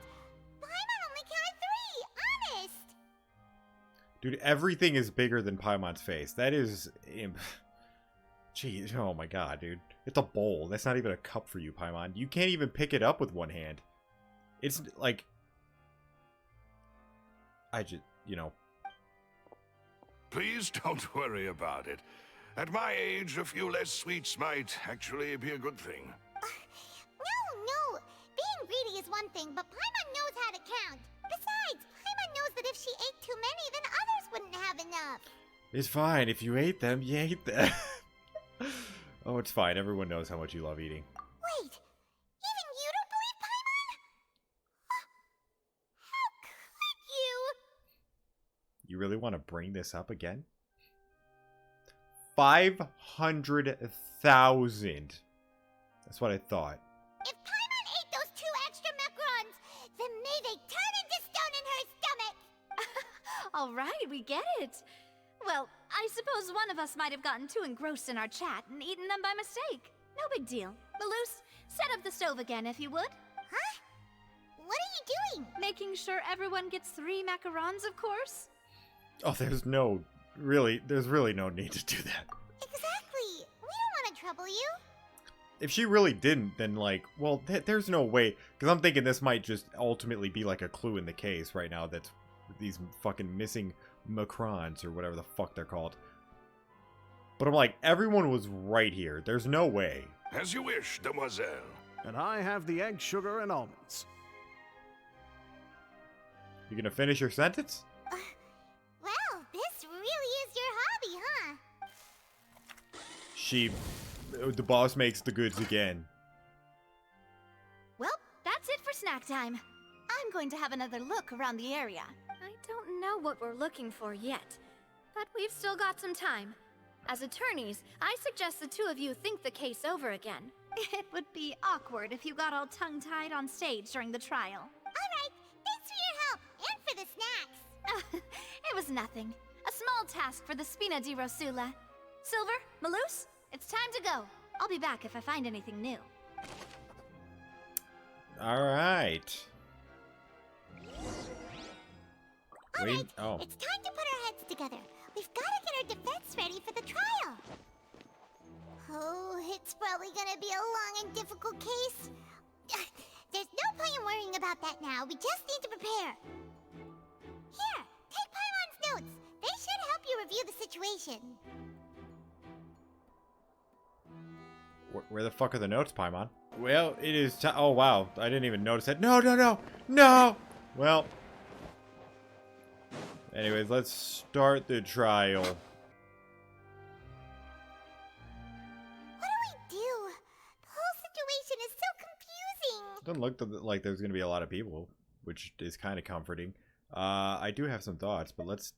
Paimon only counted 3, honest! Dude, everything is bigger than Paimon's face. That is... Jeez, oh my god, dude. It's a bowl. That's not even a cup for you, Paimon. You can't even pick it up with one hand. It's like... I just, you know... Please don't worry about it. At my age, a few less sweets might actually be a good thing. No. Being greedy is one thing, but Paimon knows how to count. Besides, Paimon knows that if she ate too many, then others wouldn't have enough. It's fine. If you ate them, you ate them. Oh, it's fine. Everyone knows how much you love eating. Wait, even you don't believe Paimon? How could you? You really want to bring this up again? 500,000. That's what I thought. If Paimon ate those 2 extra macarons, then may they turn into stone in her stomach! All right, we get it. Well, I suppose one of us might have gotten too engrossed in our chat and eaten them by mistake. No big deal. Malus, set up the stove again if you would. Huh? What are you doing? Making sure everyone gets 3 macarons, of course. Oh, there's really no need to do that. Exactly. We don't want to trouble you. If she really didn't, then like, well, there's no way. Because I'm thinking this might just ultimately be like a clue in the case right now that's these fucking missing macrons or whatever the fuck they're called. But I'm like, everyone was right here. There's no way. As you wish, demoiselle. And I have the egg, sugar, and almonds. You gonna finish your sentence? Well, this really is your hobby, huh? The boss makes the goods again. Well, that's it for snack time. I'm going to have another look around the area. I don't know what we're looking for yet, but we've still got some time. As attorneys, I suggest the 2 of you think the case over again. It would be awkward if you got all tongue-tied on stage during the trial. Alright, thanks for your help, and for the snacks. It was nothing. A small task for the Spina di Rosula. Silver, Malus, it's time to go. I'll be back if I find anything new. Alright. Alright, Oh. it's time to put our heads together. We've got to get our defense ready for the trial. Oh, it's probably gonna be a long and difficult case. There's no point in worrying about that now. We just need to prepare. Here, take Paimon's notes. They should help you review the situation. Where the fuck are the notes, Paimon? Well, it is time. Oh, wow. I didn't even notice that. No! Well. Anyways, let's start the trial. What do we do? The whole situation is so confusing. Doesn't look like there's going to be a lot of people, which is kind of comforting. I do have some thoughts, but let's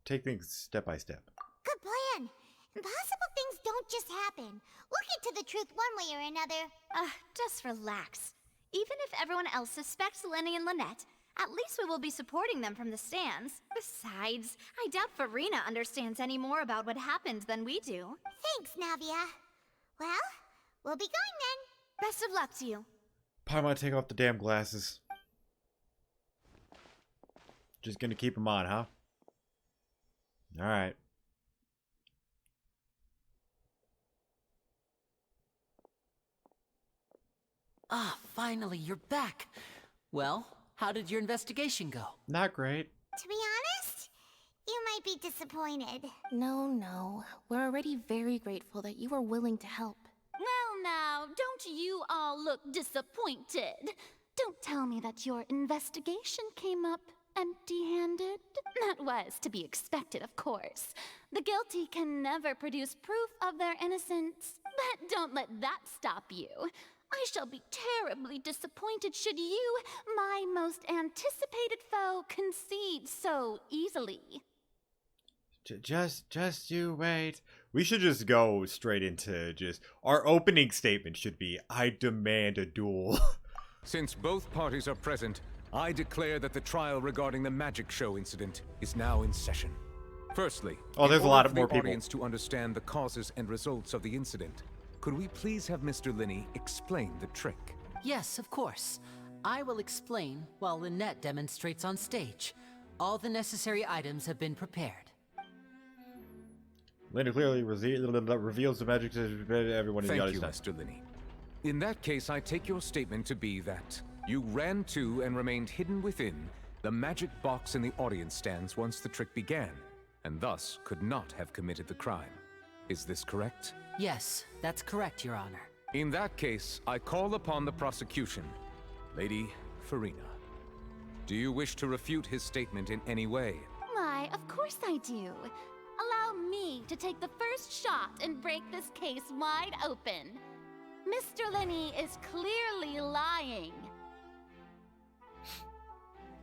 take things step by step. Good plan. Impossible things don't just happen. We'll get to the truth one way or another. Just relax. Even if everyone else suspects Lenny and Lynette, at least we will be supporting them from the stands. Besides, I doubt Farina understands any more about what happened than we do. Thanks, Navia. Well, we'll be going then. Best of luck to you. Paimon, take off the damn glasses. Just gonna keep them on, huh? Alright. Ah, finally, you're back. Well, how did your investigation go? Not great. To be honest, you might be disappointed. No. We're already very grateful that you were willing to help. Well now, don't you all look disappointed? Don't tell me that your investigation came up empty-handed. That was to be expected, of course. The guilty can never produce proof of their innocence. But don't let that stop you. I shall be terribly disappointed should you, my most anticipated foe, concede so easily. Just you wait. We should just go straight into our opening statement should be, I demand a duel. Since both parties are present, I declare that the trial regarding the magic show incident is now in session. Firstly, there's a lot of more people. audience to understand the causes and results of the incident, could we please have Mr. Linney explain the trick? Yes, of course. I will explain while Lynette demonstrates on stage. All the necessary items have been prepared. Linda clearly reveals the magic to everyone in the Thank audience. you, Mr. Linney. In that case, I take your statement to be that you ran to and remained hidden within the magic box in the audience stands once the trick began, and thus could not have committed the crime. Is this correct? Yes, that's correct, Your Honor. In that case, I call upon the prosecution. Lady Farina, do you wish to refute his statement in any way? Why, of course I do. Allow me to take the first shot and break this case wide open. Mr. Linney is clearly lying.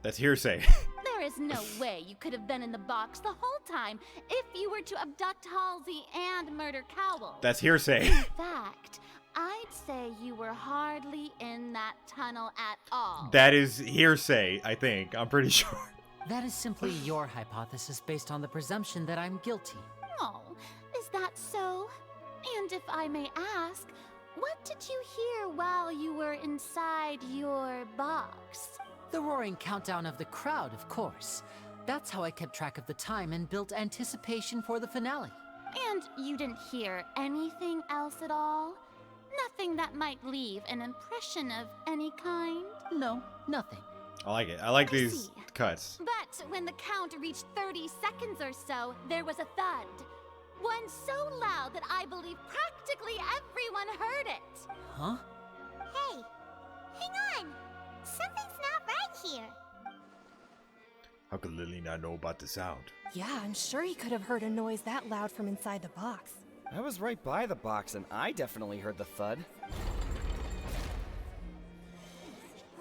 That's hearsay. There is no way you could have been in the box the whole time if you were to abduct Halsey and murder Cowell. That's hearsay. In fact, I'd say you were hardly in that tunnel at all. That is hearsay, I think. I'm pretty sure. That is simply your hypothesis based on the presumption that I'm guilty. Oh, is that so? And if I may ask, what did you hear while you were inside your box? The roaring countdown of the crowd, of course. That's how I kept track of the time and built anticipation for the finale. And you didn't hear anything else at all? Nothing that might leave an impression of any kind? No, nothing. I like it. I like these cuts. But when the count reached 30 seconds or so, there was a thud. One so loud that I believe practically everyone heard it. Huh? Hey, hang on. Something's not right here. How could Lily not know about the sound? Yeah, I'm sure he could have heard a noise that loud from inside the box. I was right by the box and I definitely heard the thud.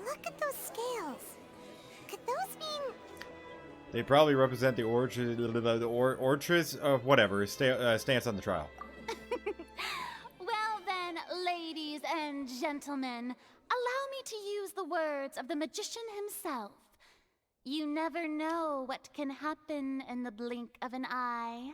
Look at those scales. Could those mean... They probably represent the whatever, stance on the trial. Well then, ladies and gentlemen, allow me to use the words of the magician himself. You never know what can happen in the blink of an eye.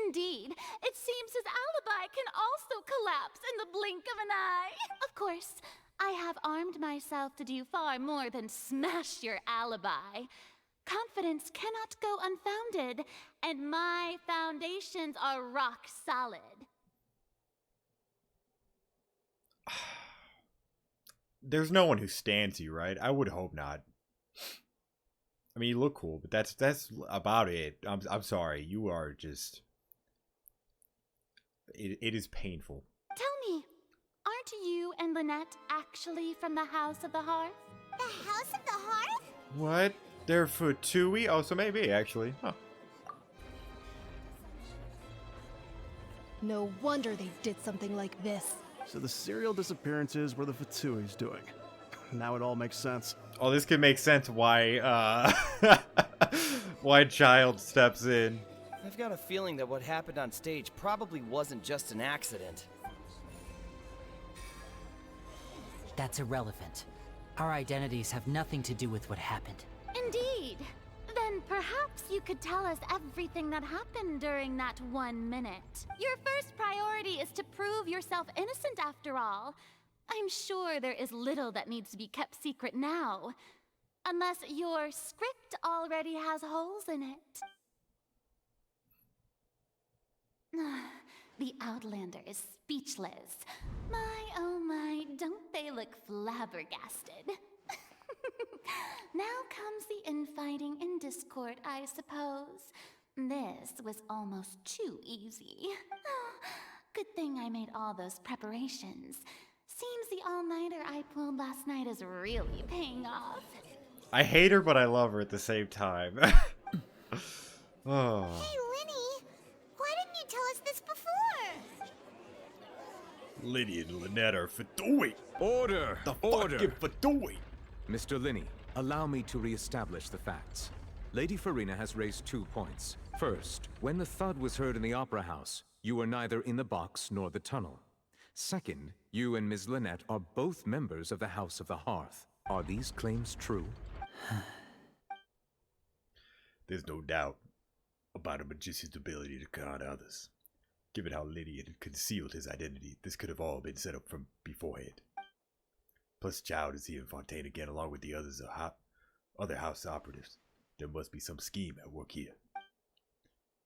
Indeed, it seems his alibi can also collapse in the blink of an eye. Of course, I have armed myself to do far more than smash your alibi. Confidence cannot go unfounded, and my foundations are rock solid. There's no one who stands you, right? I would hope not. I mean, you look cool, but that's about it. I'm sorry. You are just... It is painful. Tell me, aren't you and Lynette actually from the House of the Hearth? The House of the Hearth? What? They're Fatui? Oh, so maybe, actually. Huh. No wonder they did something like this. So the serial disappearances were the Fatui's doing. Now it all makes sense. Oh, this could make sense why, why Child steps in. I've got a feeling that what happened on stage probably wasn't just an accident. That's irrelevant. Our identities have nothing to do with what happened. Indeed. Then perhaps you could tell us everything that happened during that 1 minute. Your first priority is to prove yourself innocent after all. I'm sure there is little that needs to be kept secret now. Unless your script already has holes in it. The Outlander is speechless. My, oh my, don't they look flabbergasted? Now comes the infighting and discord, I suppose. This was almost too easy. Good thing I made all those preparations. Seems the all-nighter I pulled last night is really paying off. I hate her, but I love her at the same time. Oh. Hey, Linny, why didn't you tell us this before? Liddy and Lynette are Fatui. Order! The Order! fucking Fatui. Mr. Linney, allow me to re-establish the facts. Lady Farina has raised 2 points. First, when the thud was heard in the Opera House, you were neither in the box nor the tunnel. Second, you and Ms. Lynette are both members of the House of the Hearth. Are these claims true? There's no doubt about a magician's ability to con others. Given how Lydia had concealed his identity, this could have all been set up from beforehand. Plus, Child is here in Fontaine again, along with the other house operatives. There must be some scheme at work here.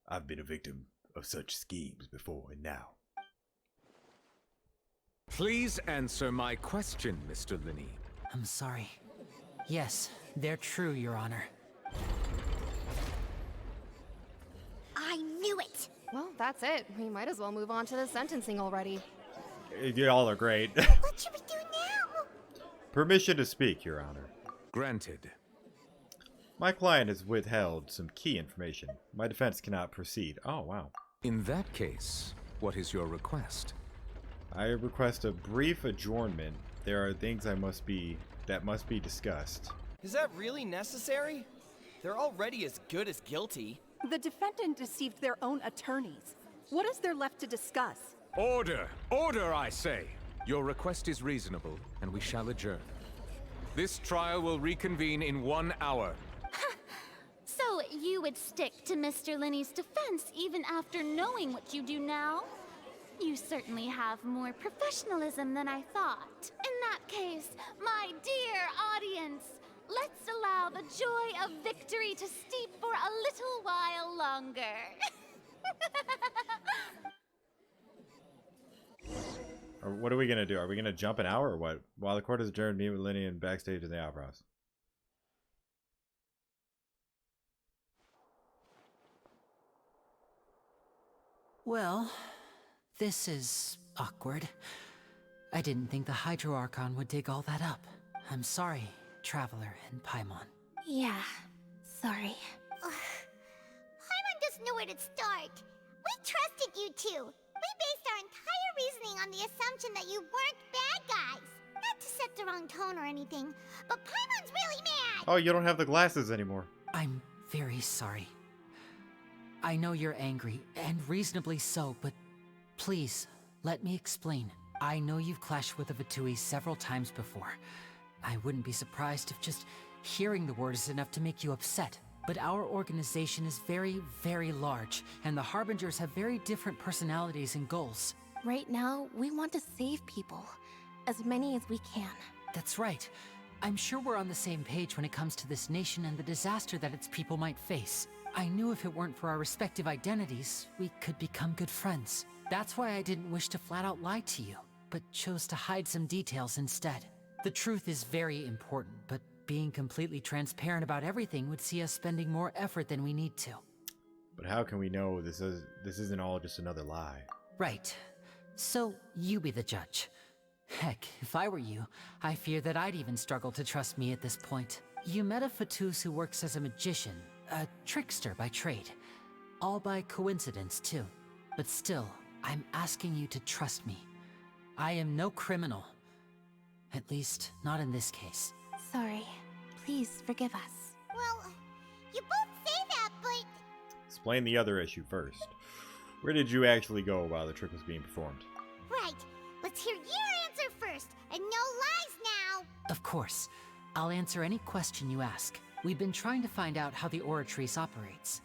I've been a victim of such schemes before and now. Please answer my question, Mr. Linney. I'm sorry. Yes, they're true, Your Honor. I knew it! Well, that's it. We might as well move on to the sentencing already. Y'all are great. What should we do now? Permission to speak, Your Honor. Granted. My client has withheld some key information. My defense cannot proceed. Oh, wow. In that case, what is your request? I request a brief adjournment. There are things that must be discussed. Is that really necessary? They're already as good as guilty. The defendant deceived their own attorneys. What is there left to discuss? Order! Order, I say! Your request is reasonable, and we shall adjourn. This trial will reconvene in 1 hour. So you would stick to Mr. Linney's defense even after knowing what you do now? You certainly have more professionalism than I thought. In that case, my dear audience, let's allow the joy of victory to steep for a little while longer. What are we gonna do? Are we gonna jump an hour or what? While the court is adjourned, meet with Linney and backstage in the Opera House. Well, this is awkward. I didn't think the Hydro Archon would dig all that up. I'm sorry, Traveler and Paimon. Yeah, sorry. Paimon doesn't know where to start. We trusted you two. We based our entire reasoning on the assumption that you weren't bad guys. Not to set the wrong tone or anything, but Paimon's really mad! Oh, you don't have the glasses anymore. I'm very sorry. I know you're angry, and reasonably so, but please, let me explain. I know you've clashed with the Fatui several times before. I wouldn't be surprised if just hearing the word is enough to make you upset. But our organization is very, very large, and the Harbingers have very different personalities and goals. Right now, we want to save people. As many as we can. That's right. I'm sure we're on the same page when it comes to this nation and the disaster that its people might face. I knew if it weren't for our respective identities, we could become good friends. That's why I didn't wish to flat out lie to you, but chose to hide some details instead. The truth is very important, but being completely transparent about everything would see us spending more effort than we need to. But how can we know this isn't all just another lie? Right. So, you be the judge. Heck, if I were you, I fear that I'd even struggle to trust me at this point. You met a Fatus who works as a magician, a trickster by trade. All by coincidence, too. But still, I'm asking you to trust me. I am no criminal. At least, not in this case. Sorry. Please forgive us. Well, you both say that, but... Explain the other issue first. Where did you actually go while the trick was being performed? Right. Let's hear your answer first, and no lies now! Of course. I'll answer any question you ask. We've been trying to find out how the Oratrice operates.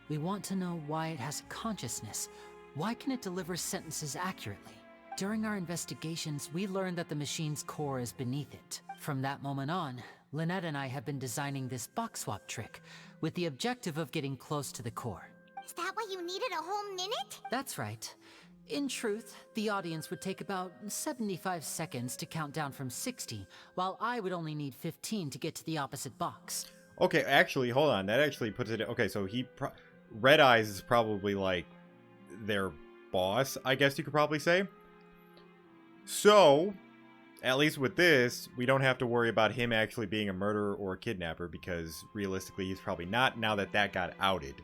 We want to know why it has a consciousness. Why can it deliver sentences accurately? During our investigations, we learned that the machine's core is beneath it. From that moment on, Lynette and I have been designing this box swap trick, with the objective of getting close to the core. Is that why you needed a whole minute? That's right. In truth, the audience would take about 75 seconds to count down from 60, while I would only need 15 to get to the opposite box. Okay, actually, hold on. That actually puts it... Okay, so Red Eyes is probably, like, their boss, I guess you could probably say. So, at least with this, we don't have to worry about him actually being a murderer or a kidnapper, because realistically, he's probably not, now that that got outed,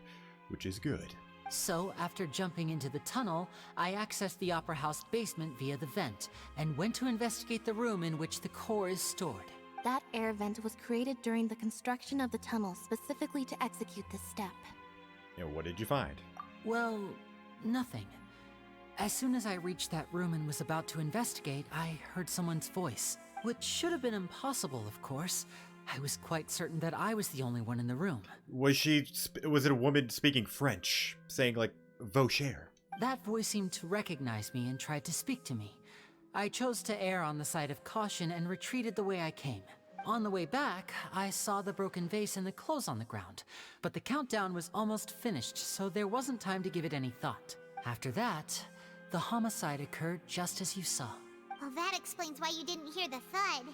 which is good. So, after jumping into the tunnel, I accessed the Opera House basement via the vent, and went to investigate the room in which the core is stored. That air vent was created during the construction of the tunnel specifically to execute this step. And what did you find? Well, nothing. As soon as I reached that room and was about to investigate, I heard someone's voice. Which should have been impossible, of course. I was quite certain that I was the only one in the room. Was it a woman speaking French, saying like, Vaucher? That voice seemed to recognize me and tried to speak to me. I chose to err on the side of caution and retreated the way I came. On the way back, I saw the broken vase and the clothes on the ground, but the countdown was almost finished, so there wasn't time to give it any thought. After that, the homicide occurred just as you saw. Well, that explains why you didn't hear the thud.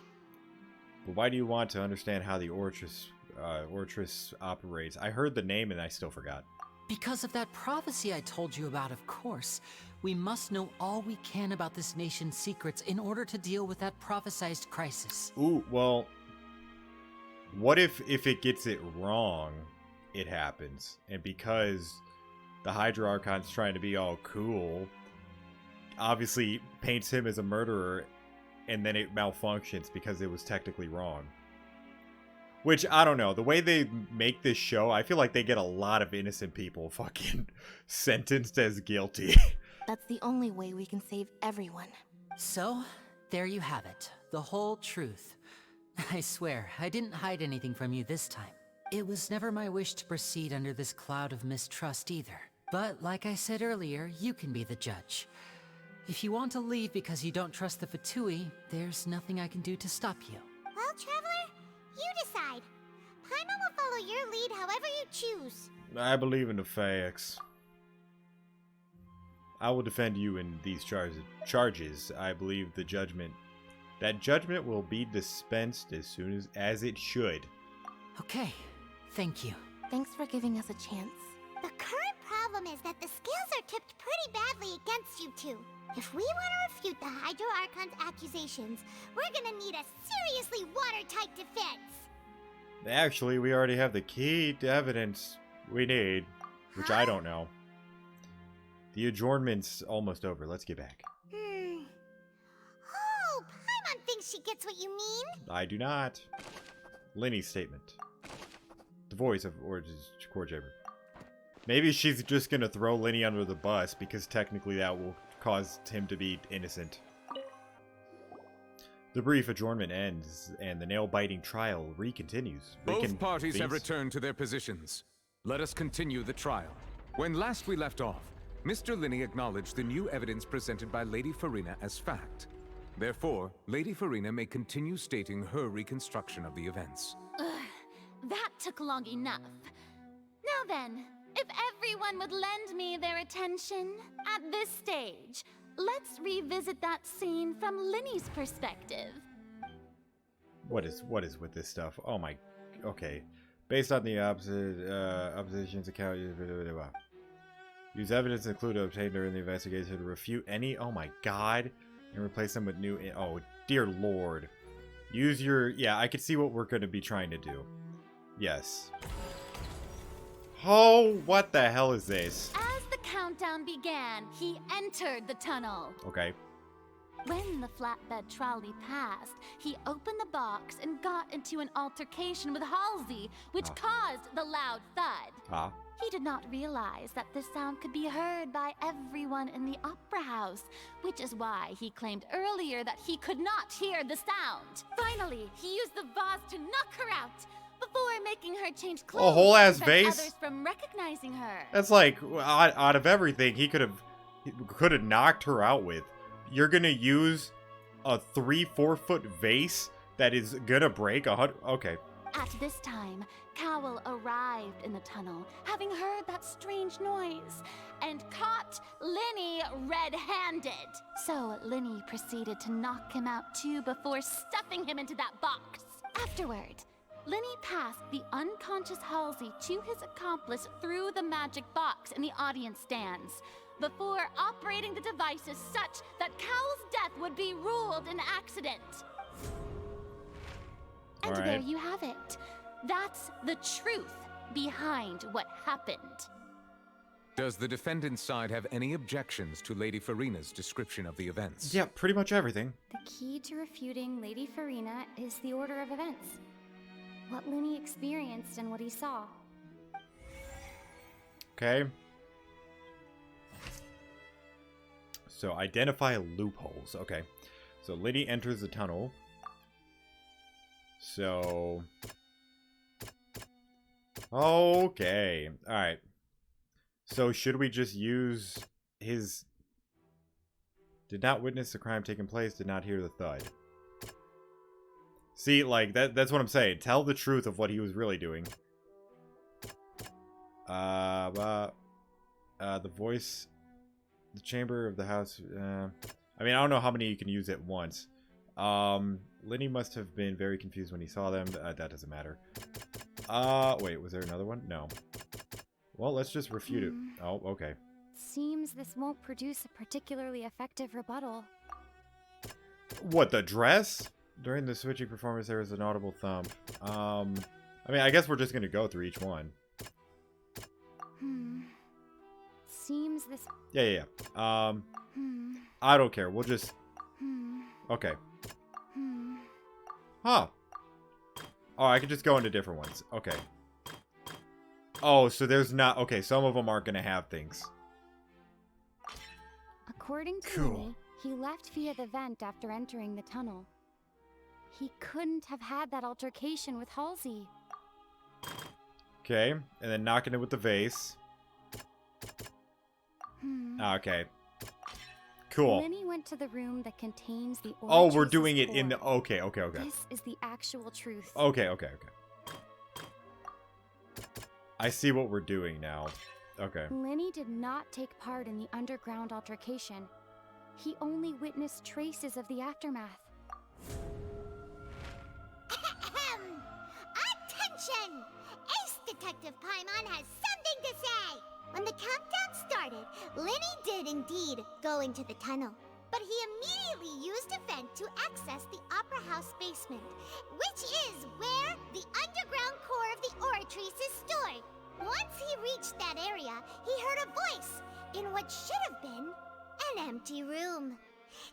But why do you want to understand how the Ortress operates? I heard the name and I still forgot. Because of that prophecy I told you about, of course. We must know all we can about this nation's secrets in order to deal with that prophesized crisis. Ooh, well, what if it gets it wrong, it happens? And because the Hydra Archon's trying to be all cool, obviously paints him as a murderer, and then it malfunctions because it was technically wrong. Which, I don't know. The way they make this show, I feel like they get a lot of innocent people fucking sentenced as guilty. That's the only way we can save everyone. So, there you have it. The whole truth. I swear, I didn't hide anything from you this time. It was never my wish to proceed under this cloud of mistrust either. But, like I said earlier, you can be the judge. If you want to leave because you don't trust the Fatui, there's nothing I can do to stop you. Well, Traveler, you decide. Paimon will follow your lead however you choose. I believe in the facts. I will defend you in these charges. I believe that judgment will be dispensed as soon as it should. Okay, thank you. Thanks for giving us a chance. The current problem is that the scales are tipped pretty badly against you two. If we want to refute the Hydra Archon's accusations, we're gonna need a seriously watertight defense. Actually, we already have the key to evidence we need, which I don't know. The adjournment's almost over. Let's get back. Oh, Paimon thinks she gets what you mean. I do not. Linny's statement. The voice of Orig's Core Jaber. Maybe she's just gonna throw Linny under the bus because technically that will cause him to be innocent. The brief adjournment ends and the nail-biting trial recontinues. Both parties have returned to their positions. Let us continue the trial. When last we left off, Mr. Linny acknowledged the new evidence presented by Lady Farina as fact. Therefore, Lady Farina may continue stating her reconstruction of the events. Ugh, that took long enough. Now then, if everyone would lend me their attention at this stage, let's revisit that scene from Linny's perspective. What is with this stuff? Oh my... Okay. Based on the opposition's account... Use evidence included obtained during the investigation to refute any... Oh my god. And replace them with new... Oh, dear lord. Use your... Yeah, I can see what we're going to be trying to do. Yes. Oh, what the hell is this? As the countdown began, he entered the tunnel. Okay. When the flatbed trolley passed, he opened the box and got into an altercation with Halsey, which caused the loud thud. He did not realize that this sound could be heard by everyone in the opera house, which is why he claimed earlier that he could not hear the sound. Finally, he used the vase to knock her out, before making her change clothes. A whole ass to vase? Others from recognizing her. That's like, out of everything he could have knocked her out with. You're gonna use a 3-4 foot vase that is gonna break 100... Okay. At this time, Cowell arrived in the tunnel, having heard that strange noise, and caught Linny red-handed. So Linny proceeded to knock him out too before stuffing him into that box. Afterward, Linny passed the unconscious Halsey to his accomplice through the magic box in the audience stands, before operating the devices such that Cowell's death would be ruled an accident. And there you have it. That's the truth behind what happened. Does the defendant's side have any objections to Lady Farina's description of the events? Yeah, pretty much everything. The key to refuting Lady Farina is the order of events. What Linny experienced and what he saw. Okay. So, identify loopholes. Okay. So, Liddy enters the tunnel. So... Okay. Alright. So, should we just use his... Did not witness the crime taking place, did not hear the thud. See, like, that's what I'm saying. Tell the truth of what he was really doing. The voice... The chamber of the house... I mean, I don't know how many you can use at once. Lenny must have been very confused when he saw them. That doesn't matter. Wait, was there another one? No. Well, let's just refute it. Oh, okay. Seems this won't produce a particularly effective rebuttal. What, the dress? During the switching performance, there was an audible thump. I mean, I guess we're just gonna go through each one. Seems this... Yeah. I don't care. We'll just... Okay. Huh. Oh, I can just go into different ones. Okay. Oh, so there's not... Okay, some of them aren't gonna have things. According to Cool. Lenny, he left via the vent after entering the tunnel. He couldn't have had that altercation with Halsey. Okay, and then knocking it with the vase. Okay. Cool. Lenny went to the room that contains the Oh, we're Oratrice's doing it in core. the... Okay. This is the actual truth. Okay. I see what we're doing now. Okay. Lenny did not take part in the underground altercation. He only witnessed traces of the aftermath. Attention! Ace Detective Paimon has something to say! When the countdown started, Lenny did indeed go into the tunnel. But he immediately used a vent to access the Opera House basement, which is where the underground core of the Oratrice is stored. Once he reached that area, he heard a voice in what should have been an empty room.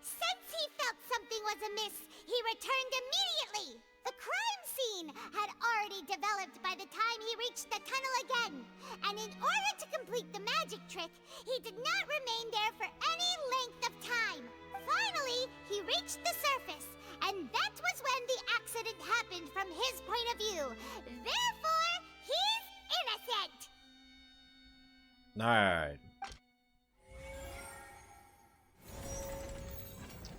Since he felt something was amiss, he returned immediately. The crime scene had already developed by the time he reached the tunnel again, and in order to complete the magic trick, he did not remain there for any length of time. Finally, he reached the surface, and that was when the accident happened from his point of view. Therefore, he's innocent. Alright.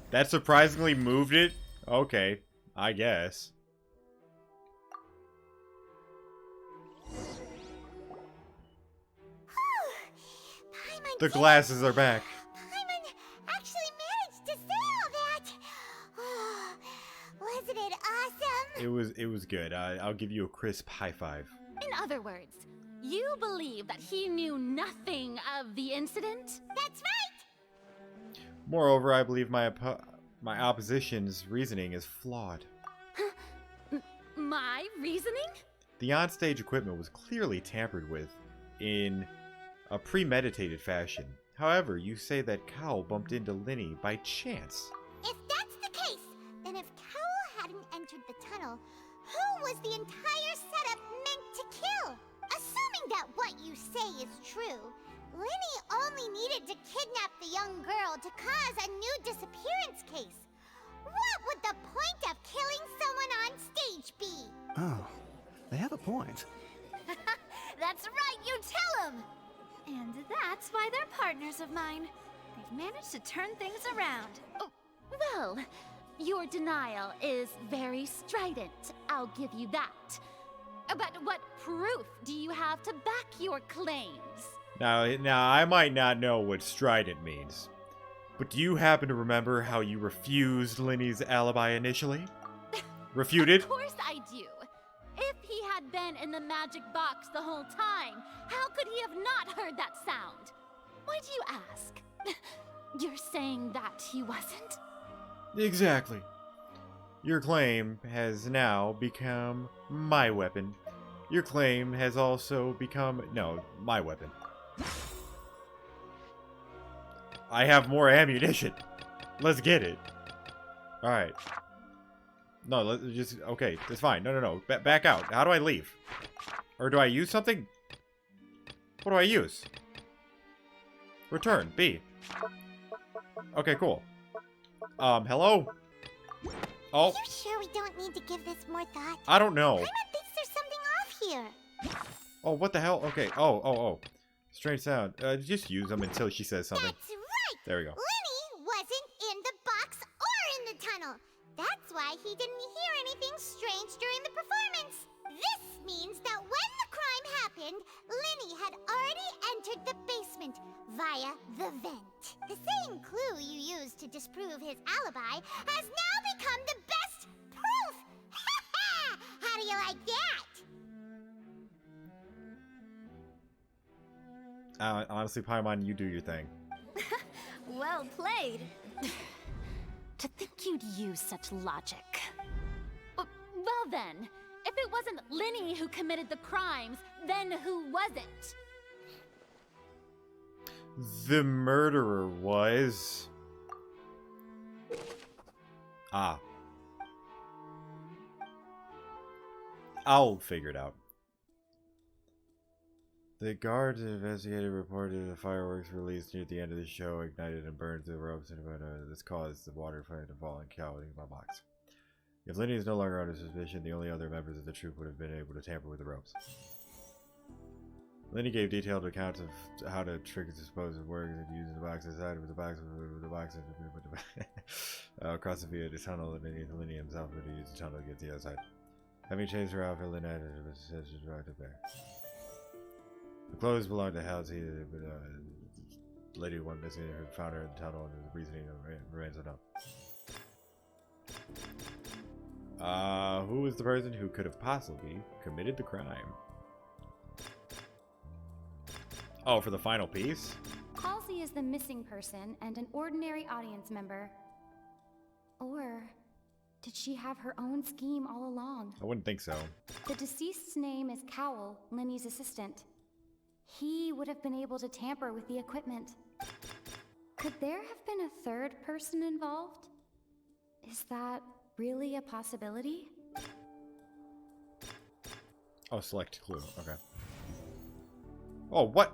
That surprisingly moved it? Okay, I guess. The glasses are back. Paimon actually managed to say all that. Oh, wasn't it awesome? It was good. I'll give you a crisp high five. In other words, you believe that he knew nothing of the incident? That's right! Moreover, I believe my opposition's reasoning is flawed. My reasoning? The onstage equipment was clearly tampered with in a premeditated fashion. However, you say that Cowell bumped into Lenny by chance. If that's the case, then if Cowell hadn't entered the tunnel, who was the entire setup meant to kill? Assuming that what you say is true, Lenny only needed to kidnap the young girl to cause a new disappearance case. What would the point of killing someone on stage be? Oh, they have a point. That's right, you tell him! And that's why they're partners of mine. They've managed to turn things around. Oh, well, your denial is very strident, I'll give you that. But what proof do you have to back your claims? Now, I might not know what strident means, but do you happen to remember how you refused Lenny's alibi initially? Refuted? Of course I do. If he had been in the magic box the whole time, how could he have not heard that sound? Why do you ask? You're saying that he wasn't? Exactly. Your claim has now become my weapon. Your claim has also become... No, my weapon. I have more ammunition. Let's get it. Alright. No, let's just... Okay, it's fine. No. Back out. How do I leave? Or do I use something? What do I use? Return. B. Okay, cool. Hello? Oh. Are you sure we don't need to give this more thought? I don't know. Paimon thinks there's something off here. Oh, what the hell? Okay. Oh. Strange sound. Just use them until she says something. That's right! There we go. Lenny wasn't in the box or in the tunnel. That's why he didn't hear anything via the vent. The same clue you used to disprove his alibi has now become the best proof! How do you like that? Honestly, Paimon, you do your thing. Well played. To think you'd use such logic. Well then, if it wasn't Linny who committed the crimes, then who was it? The murderer was... Ah. I'll figure it out. The guard investigator reported the fireworks released near the end of the show ignited and burned through the ropes, and this caused the water flame to fall and cow in my box. If Linny is no longer under suspicion, the only other members of the troop would have been able to tamper with the ropes. Linny gave detailed accounts of how to trick and dispose of workers and using the box inside with the box across the via the tunnel, and Linny himself would use the tunnel to get to the outside. Having changed her outfit, Linny had right up there. The clothes belonged to Halsey, but the lady who went missing had found her in the tunnel, and the reasoning remains unknown. Who was the person who could have possibly committed the crime? Oh, for the final piece? Halsey is the missing person and an ordinary audience member. Or did she have her own scheme all along? I wouldn't think so. The deceased's name is Cowell, Linny's assistant. He would have been able to tamper with the equipment. Could there have been a third person involved? Is that really a possibility? Oh, select clue. Okay. Oh, what?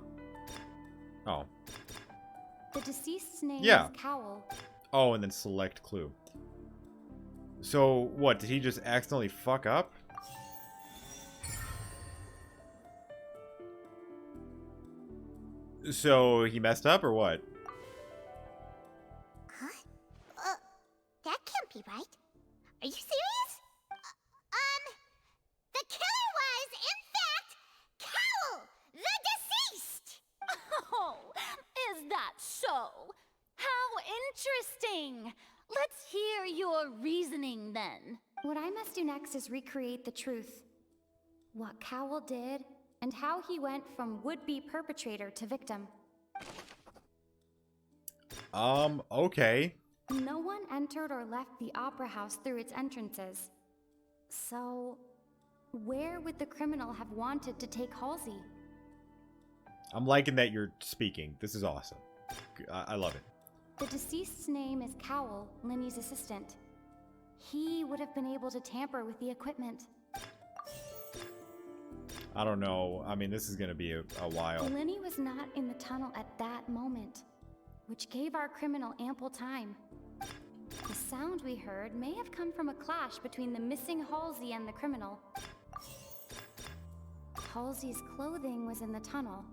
Oh. The deceased's name Yeah. is Cowell. Oh, and then select clue. So, what? Did he just accidentally fuck up? So, he messed up or what? Huh? That can't be right. Are you serious? The killer was, in fact, Cowell, the deceased! Oh, is that so? How interesting! Let's hear your reasoning then. What I must do next is recreate the truth. What Cowell did, and how he went from would-be perpetrator to victim. Okay. No one entered or left the opera house through its entrances. So, where would the criminal have wanted to take Halsey? I'm liking that you're speaking. This is awesome. I love it. The deceased's name is Cowell, Linny's assistant. He would have been able to tamper with the equipment. I don't know. I mean, this is going to be a while. Linny was not in the tunnel at that moment, which gave our criminal ample time. The sound we heard may have come from a clash between the missing Halsey and the criminal. Halsey's clothing was in the tunnel,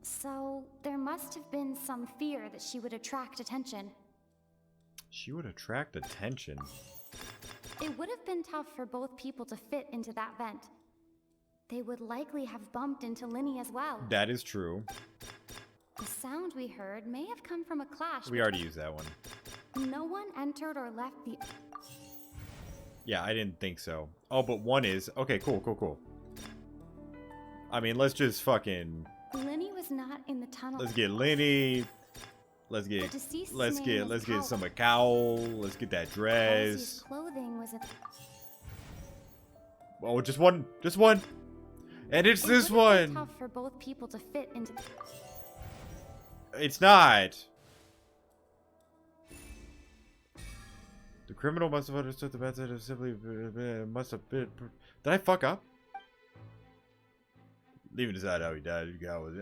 so there must have been some fear that she would attract attention. She would attract attention? It would have been tough for both people to fit into that vent. They would likely have bumped into Linny as well. That is true. The sound we heard may have come from a clash. We already used that one. No one entered or left the... Yeah, I didn't think so. Oh, but one is. Okay, cool. I mean, let's just fucking... Linny was not in the tunnel. Let's get Linny. Let's get some Cowell. Let's get that dress. Halsey's clothing was a... Oh, just one. And it's this one. Tough for both people to fit into. It's not. The criminal must have understood the method of simply must have been. Did I fuck up? Leaving aside how he died,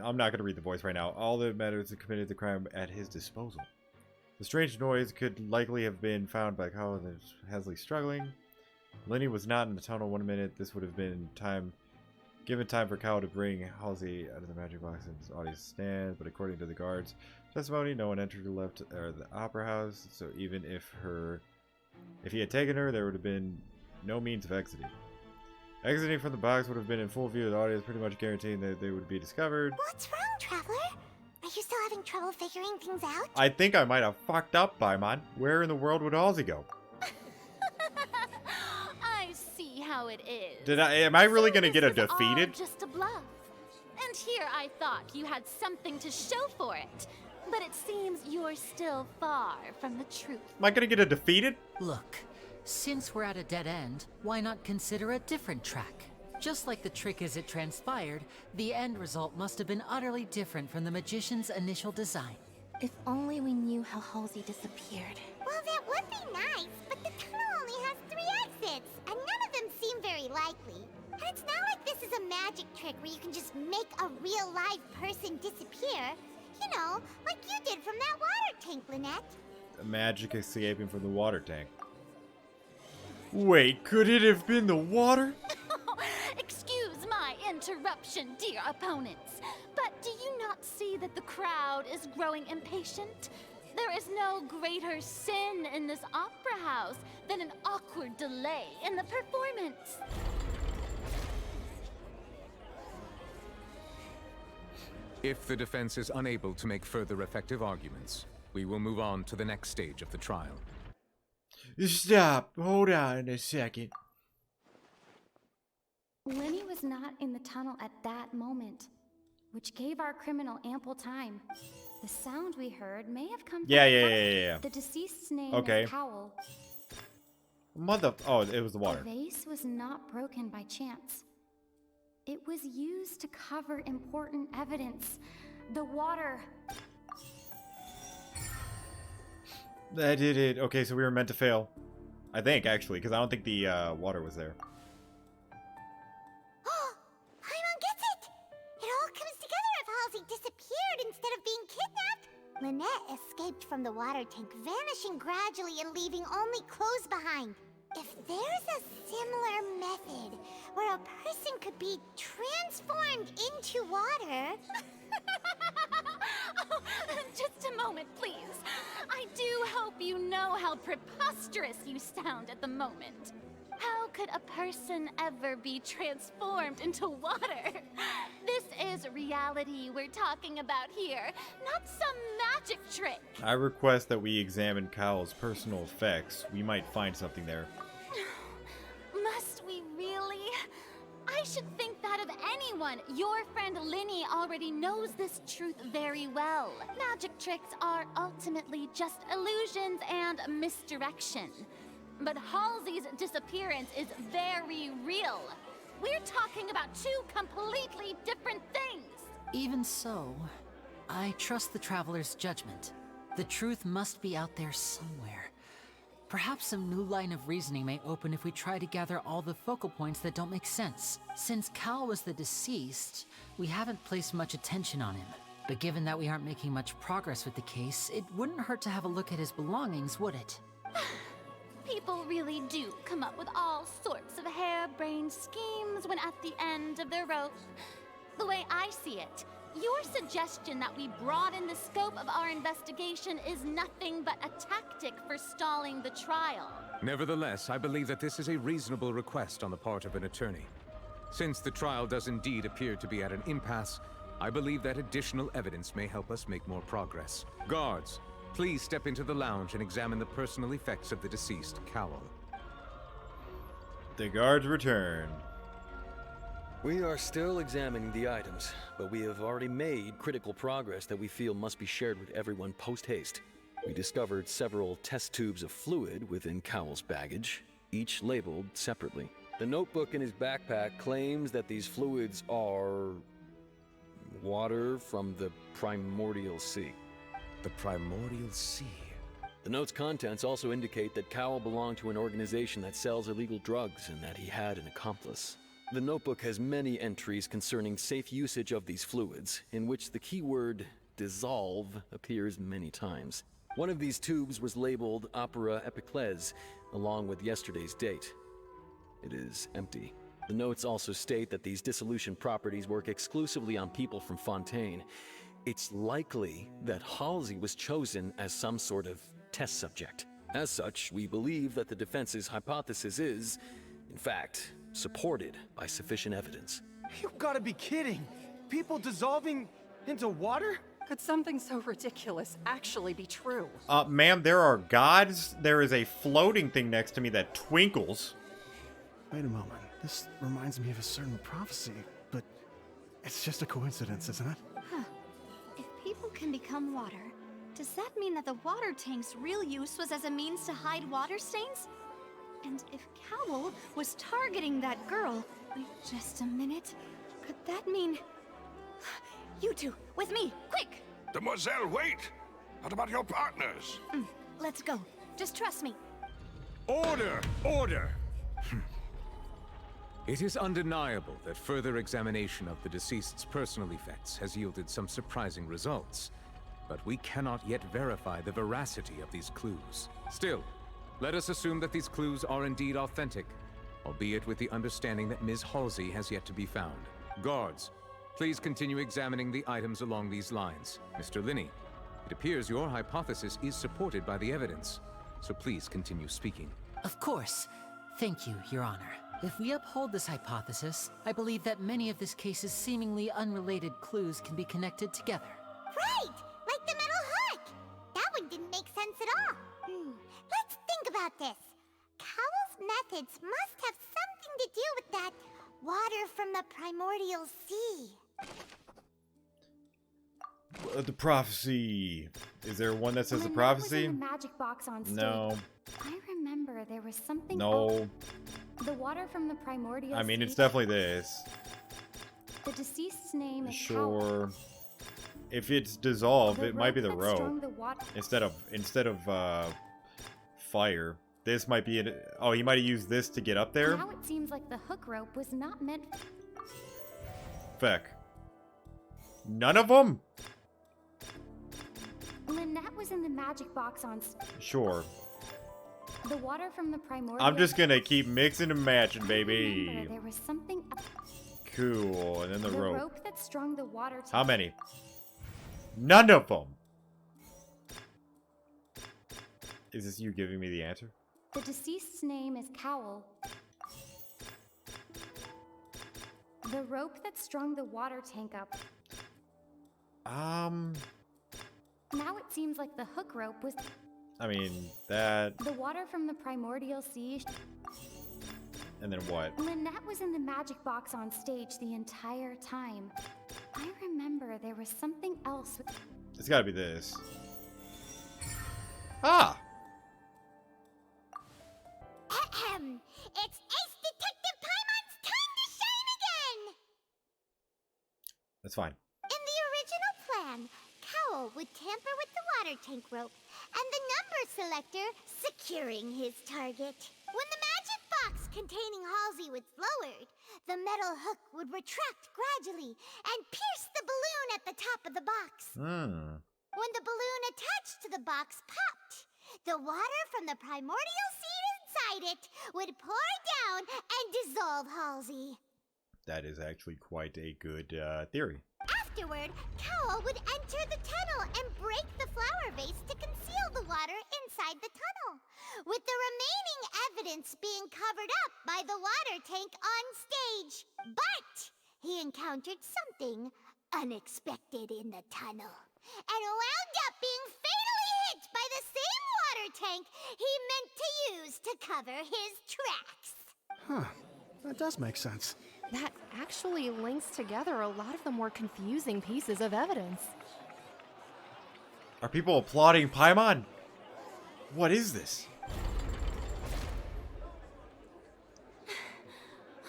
I'm not going to read the voice right now. All that matters is committed the crime at his disposal. The strange noise could likely have been found by Cowell and Halsey struggling. Linny was not in the tunnel 1 minute. This would have been given time for Cowell to bring Halsey out of the magic box in his audience stand, but according to the guard's testimony, no one entered or left the opera house, so even if he had taken her, there would have been no means of exiting. Exiting from the box would have been in full view of the audience, pretty much guaranteeing that they would be discovered. What's wrong, Traveler? Are you still having trouble figuring things out? I think I might have fucked up, Paimon. Where in the world would Halsey go? I see how it is. Am I really gonna So get a this was all defeated? just a bluff. And here I thought you had something to show for it. But it seems you're still far from the truth. Am I gonna get a defeated? Look, since we're at a dead end, why not consider a different track? Just like the trick as it transpired, the end result must have been utterly different from the magician's initial design. If only we knew how Halsey disappeared. Well, that would be nice, but the tunnel only has 3 exits, and none of them seem very likely. And it's not like this is a magic trick where you can just make a real live person disappear. You know, like you did from that water tank, Lynette. Magic escaping from the water tank. Wait, could it have been the water? Excuse my interruption, dear opponents, but do you not see that the crowd is growing impatient? There is no greater sin in this opera house than an awkward delay in the performance. If the defense is unable to make further effective arguments, we will move on to the next stage of the trial. Stop. Hold on a second. Lenny was not in the tunnel at that moment, which gave our criminal ample time. The sound we heard may have come from Yeah. the deceased's name Okay. is Cowell. Oh, it was the water. The vase was not broken by chance. It was used to cover important evidence. The water. That did it. Okay, so we were meant to fail. I think, actually, because I don't think the water was there. Paimon gets it! It all comes together if Halsey disappeared instead of being kidnapped. Lynette escaped from the water tank, vanishing gradually and leaving only clothes behind. If there's a similar method where a person could be transformed into water... Oh, just a moment, please. I do hope you know how preposterous you sound at the moment. How could a person ever be transformed into water? This is reality we're talking about here, not some magic trick. I request that we examine Kyle's personal effects. We might find something there. Must we really? I should think that of anyone. Your friend Linny already knows this truth very well. Magic tricks are ultimately just illusions and misdirection. But Halsey's disappearance is very real. We're talking about 2 completely different things. Even so, I trust the Traveler's judgment. The truth must be out there somewhere. Perhaps some new line of reasoning may open if we try to gather all the focal points that don't make sense. Since Cal was the deceased, we haven't placed much attention on him. But given that we aren't making much progress with the case, it wouldn't hurt to have a look at his belongings, would it? People really do come up with all sorts of harebrained schemes when at the end of their rope. The way I see it, your suggestion that we broaden the scope of our investigation is nothing but a tactic for stalling the trial. Nevertheless, I believe that this is a reasonable request on the part of an attorney. Since the trial does indeed appear to be at an impasse, I believe that additional evidence may help us make more progress. Guards, please step into the lounge and examine the personal effects of the deceased, Cowell. The guards return. We are still examining the items, but we have already made critical progress that we feel must be shared with everyone post-haste. We discovered several test tubes of fluid within Cowell's baggage, each labeled separately. The notebook in his backpack claims that these fluids are... water from the Primordial Sea. The Primordial Sea? The note's contents also indicate that Cowell belonged to an organization that sells illegal drugs and that he had an accomplice. The notebook has many entries concerning safe usage of these fluids, in which the keyword dissolve appears many times. One of these tubes was labeled Opera Epiclese, along with yesterday's date. It is empty. The notes also state that these dissolution properties work exclusively on people from Fontaine. It's likely that Halsey was chosen as some sort of test subject. As such, we believe that the defense's hypothesis is, in fact, supported by sufficient evidence. You gotta be kidding! People dissolving into water? Could something so ridiculous actually be true? Ma'am, there are gods. There is a floating thing next to me that twinkles. Wait a moment. This reminds me of a certain prophecy, but it's just a coincidence, isn't it? Huh. If people can become water, does that mean that the water tank's real use was as a means to hide water stains? And if Cowl was targeting that girl... Wait just a minute. Could that mean... You two, with me, quick! Demoiselle, wait! What about your partners? Let's go. Just trust me. Order! Order! It is undeniable that further examination of the deceased's personal effects has yielded some surprising results, but we cannot yet verify the veracity of these clues. Still, let us assume that these clues are indeed authentic, albeit with the understanding that Ms. Halsey has yet to be found. Guards, please continue examining the items along these lines. Mr. Linney, it appears your hypothesis is supported by the evidence, so please continue speaking. Of course. Thank you, Your Honor. If we uphold this hypothesis, I believe that many of this case's seemingly unrelated clues can be connected together. Right! Like the metal hook! That one didn't make sense at all. Let's think about this. Cowell's methods must have something to do with that water from the primordial sea. The prophecy. Is there one that says the prophecy? The magic box on stage. No. I remember there was something No. else. The water from the primordial I mean, sea. it's definitely this. The deceased's name is Sure. If it's dissolved, it might be the that rope. strung the water- Instead of fire. This might be it. Oh, he might have used this to get up there? Now it seems like the hook rope was not meant. Feck. None of them? Lynette was in the magic box on stage. Sure. The water from the primordial. I'm just gonna keep mixing and matching, I baby. remember there was something. Cool. And then the rope. rope that strung the water. How many? None of them. Is this you giving me the answer? The deceased's name is Cowell. The rope that strung the water tank up. Now it seems like the hook rope was. I mean, that... The water from the primordial sea. And then what? Lynette was in the magic box on stage the entire time. I remember there was something else. It's gotta be this. Ah! Ahem! It's Ace Detective Paimon's time to shine again! That's fine. In the original plan, Cowell would tamper with the water tank rope and the number selector securing his target. When the magic box containing Halsey was lowered, the metal hook would retract gradually and pierce the balloon at the top of the box. When the balloon attached to the box popped, the water from the primordial seed inside it would pour down and dissolve Halsey. That is actually quite a good theory. Afterward, Cowell would enter the tunnel and break the flower vase to conceal the water inside the tunnel, with the remaining evidence being covered up by the water tank on stage. But he encountered something unexpected in the tunnel and wound up being fatally hit by the same water tank he meant to use to cover his tracks. Huh. That does make sense. That actually links together a lot of the more confusing pieces of evidence. Are people applauding Paimon? What is this?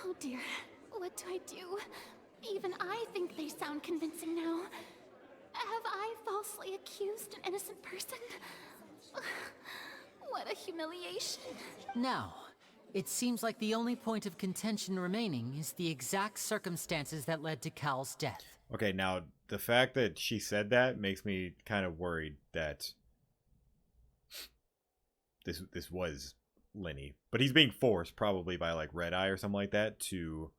Oh dear, what do I do? Even I think they sound convincing now. Have I falsely accused an innocent person? What a humiliation. Now, it seems like the only point of contention remaining is the exact circumstances that led to Cal's death. Okay, now, the fact that she said that makes me kind of worried that this was Lenny. But he's being forced, probably by, like, Red Eye or something like that, to,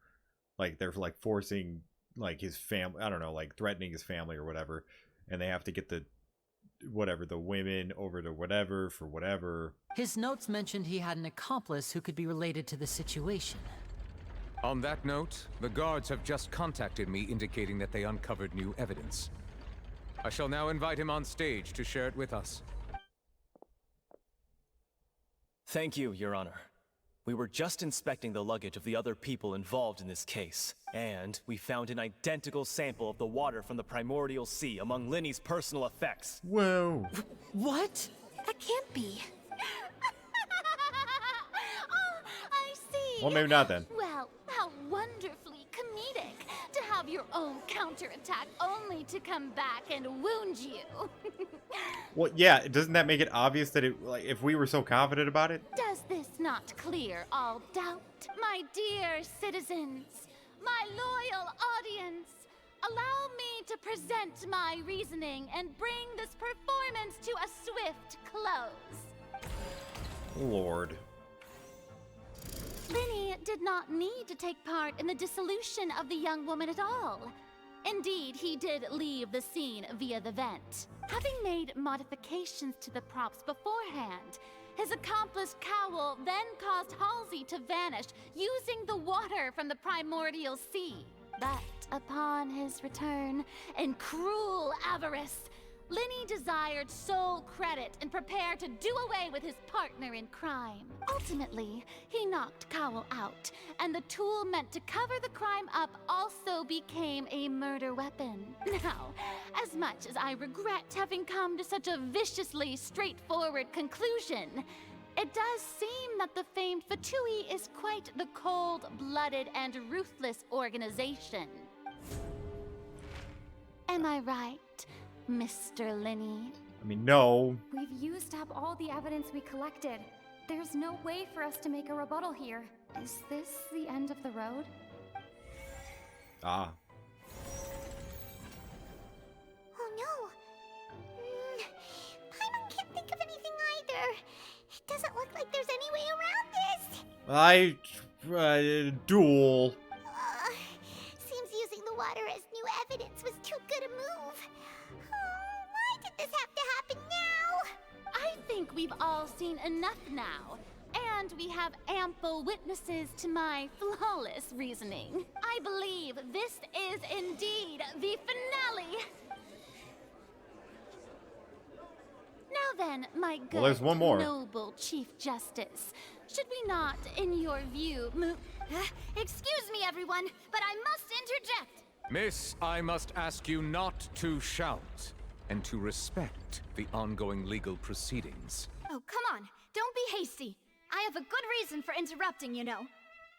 like, they're, like, forcing, like, his family, I don't know, like, threatening his family or whatever, and they have to get the women over to whatever for whatever. His notes mentioned he had an accomplice who could be related to the situation. On that note, the guards have just contacted me indicating that they uncovered new evidence. I shall now invite him on stage to share it with us. Thank you, Your Honor. We were just inspecting the luggage of the other people involved in this case, and we found an identical sample of the water from the primordial sea among Linny's personal effects. Whoa. What? That can't be. Oh, I see. Well, maybe not then. Well, how wonderfully comedic to have your own counterattack only to come back and wound you. Well, yeah, doesn't that make it obvious that if we were so confident about it? Does this not clear all doubt? My dear citizens, my loyal audience, allow me to present my reasoning and bring this performance to a swift close. Lord. Linny did not need to take part in the dissolution of the young woman at all. Indeed, he did leave the scene via the vent. Having made modifications to the props beforehand, his accomplice Cowl then caused Halsey to vanish using the water from the primordial sea. But upon his return, in cruel avarice, Linny desired sole credit and prepared to do away with his partner in crime. Ultimately, he knocked Cowl out, and the tool meant to cover the crime up also became a murder weapon. Now, as much as I regret having come to such a viciously straightforward conclusion, it does seem that the famed Fatui is quite the cold-blooded and ruthless organization. Am I right, Mr. Linny? I mean, no. We've used up all the evidence we collected. There's no way for us to make a rebuttal here. Is this the end of the road? Ah. Oh no. Paimon can't think of anything either. It doesn't look like there's any way around this. Duel. Seems using the water as new evidence was too good a move. Why did this have to happen now? I think we've all seen enough now, and we have ample witnesses to my flawless reasoning. I believe this is indeed the finale. Now then, my good, there's one more. noble Chief Justice, should we not, in your view, Excuse me, everyone, but I must interject. Miss, I must ask you not to shout and to respect the ongoing legal proceedings. Oh, come on. Don't be hasty. I have a good reason for interrupting, you know.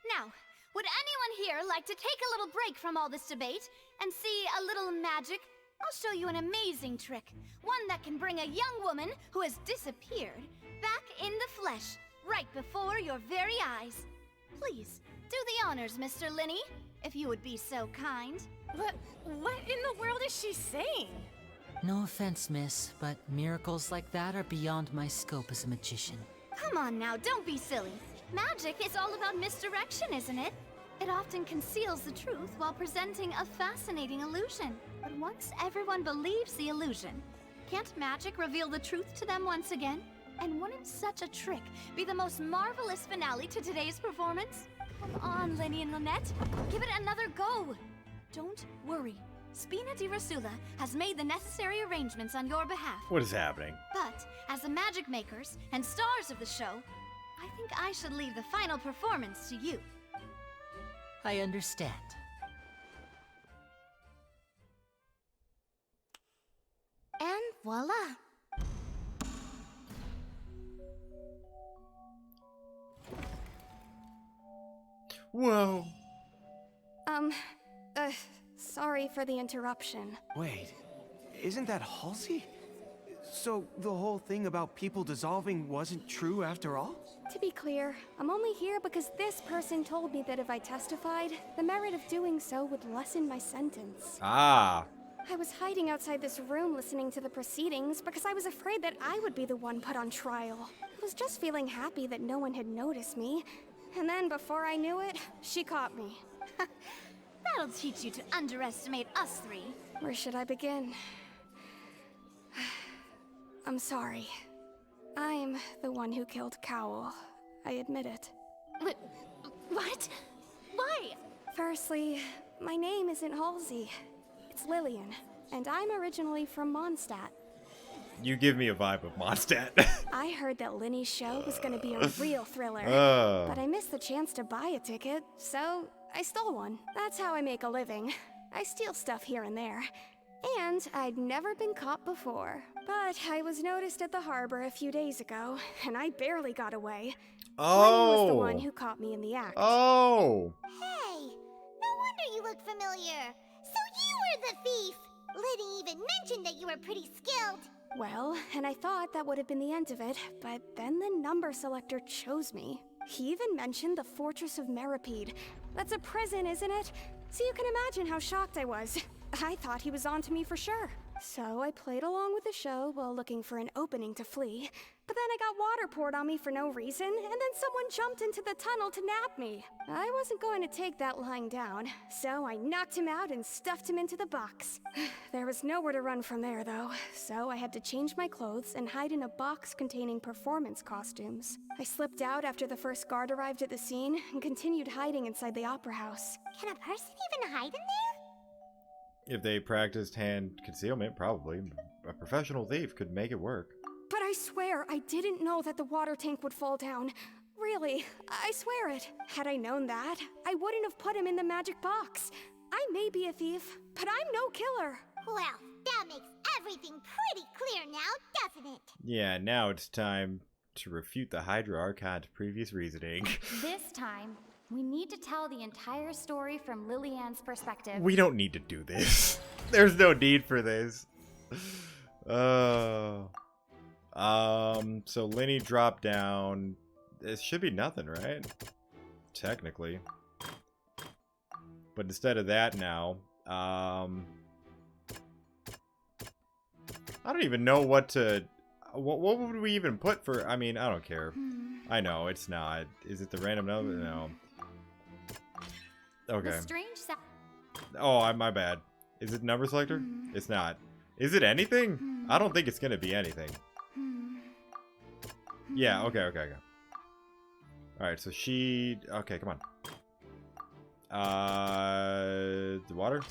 Now, would anyone here like to take a little break from all this debate and see a little magic? I'll show you an amazing trick. One that can bring a young woman who has disappeared back in the flesh, right before your very eyes. Please, do the honors, Mr. Linny, if you would be so kind. What in the world is she saying? No offense, miss, but miracles like that are beyond my scope as a magician. Come on now, don't be silly. Magic is all about misdirection, isn't it? It often conceals the truth while presenting a fascinating illusion. But once everyone believes the illusion, can't magic reveal the truth to them once again? And wouldn't such a trick be the most marvelous finale to today's performance? Come on, Linny and Lynette. Give it another go. Don't worry. Spina di Rasula has made the necessary arrangements on your behalf. What is happening? But, as the magic makers and stars of the show, I think I should leave the final performance to you. I understand. And voila. Whoa. Sorry for the interruption. Wait, isn't that Halsey? So the whole thing about people dissolving wasn't true after all? To be clear, I'm only here because this person told me that if I testified, the merit of doing so would lessen my sentence. Ah. I was hiding outside this room listening to the proceedings because I was afraid that I would be the one put on trial. I was just feeling happy that no one had noticed me. And then before I knew it, she caught me. That'll teach you to underestimate us three. Where should I begin? I'm sorry. I'm the one who killed Cowl. I admit it. What? Why? Firstly, my name isn't Halsey. It's Lillian. and I'm originally from Mondstadt. You give me a vibe of Mondstadt. I heard that Linny's show was gonna be a real thriller, but I missed the chance to buy a ticket, so I stole one. That's how I make a living. I steal stuff here and there. And I'd never been caught before. But I was noticed at the harbor a few days ago, and I barely got away. Lenny was the one who caught me in the act. Oh! Hey, no wonder you look familiar. So you were the thief. Liddy even mentioned that you were pretty skilled. Well, and I thought that would have been the end of it, but then the number selector chose me. He even mentioned the Fortress of Meripede. That's a prison, isn't it? So you can imagine how shocked I was. I thought he was onto me for sure. So I played along with the show while looking for an opening to flee. But then I got water poured on me for no reason, and then someone jumped into the tunnel to nab me. I wasn't going to take that lying down, so I knocked him out and stuffed him into the box. There was nowhere to run from there, though, so I had to change my clothes and hide in a box containing performance costumes. I slipped out after the first guard arrived at the scene and continued hiding inside the opera house. Can a person even hide in there? If they practiced hand concealment, probably. A professional thief could make it work. But I swear I didn't know that the water tank would fall down. Really, I swear it. Had I known that, I wouldn't have put him in the magic box. I may be a thief, but I'm no killer. Well, that makes everything pretty clear now, doesn't it? Yeah, now it's time to refute the Hydra Archon's previous reasoning. This time, we need to tell the entire story from Lillian's perspective. We don't need to do this. There's no need for this. So Lenny dropped down. It should be nothing, right? Technically. But instead of that now, I don't even know what to... What would we even put for... I mean, I don't care. I know, it's not. Is it the random number? No. Okay. The strange Oh, my bad. Is it number selector? It's not. Is it anything? I don't think it's gonna be anything. Yeah, okay. Alright, so she... Okay, come on. The water?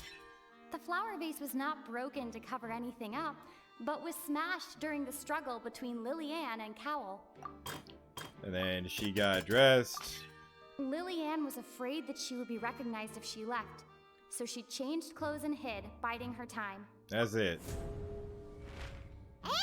The flower vase was not broken to cover anything up, but was smashed during the struggle between Lillian and Cowell. And then she got dressed. Lillian was afraid that she would be recognized if she left, so she changed clothes and hid, biding her time. That's it. And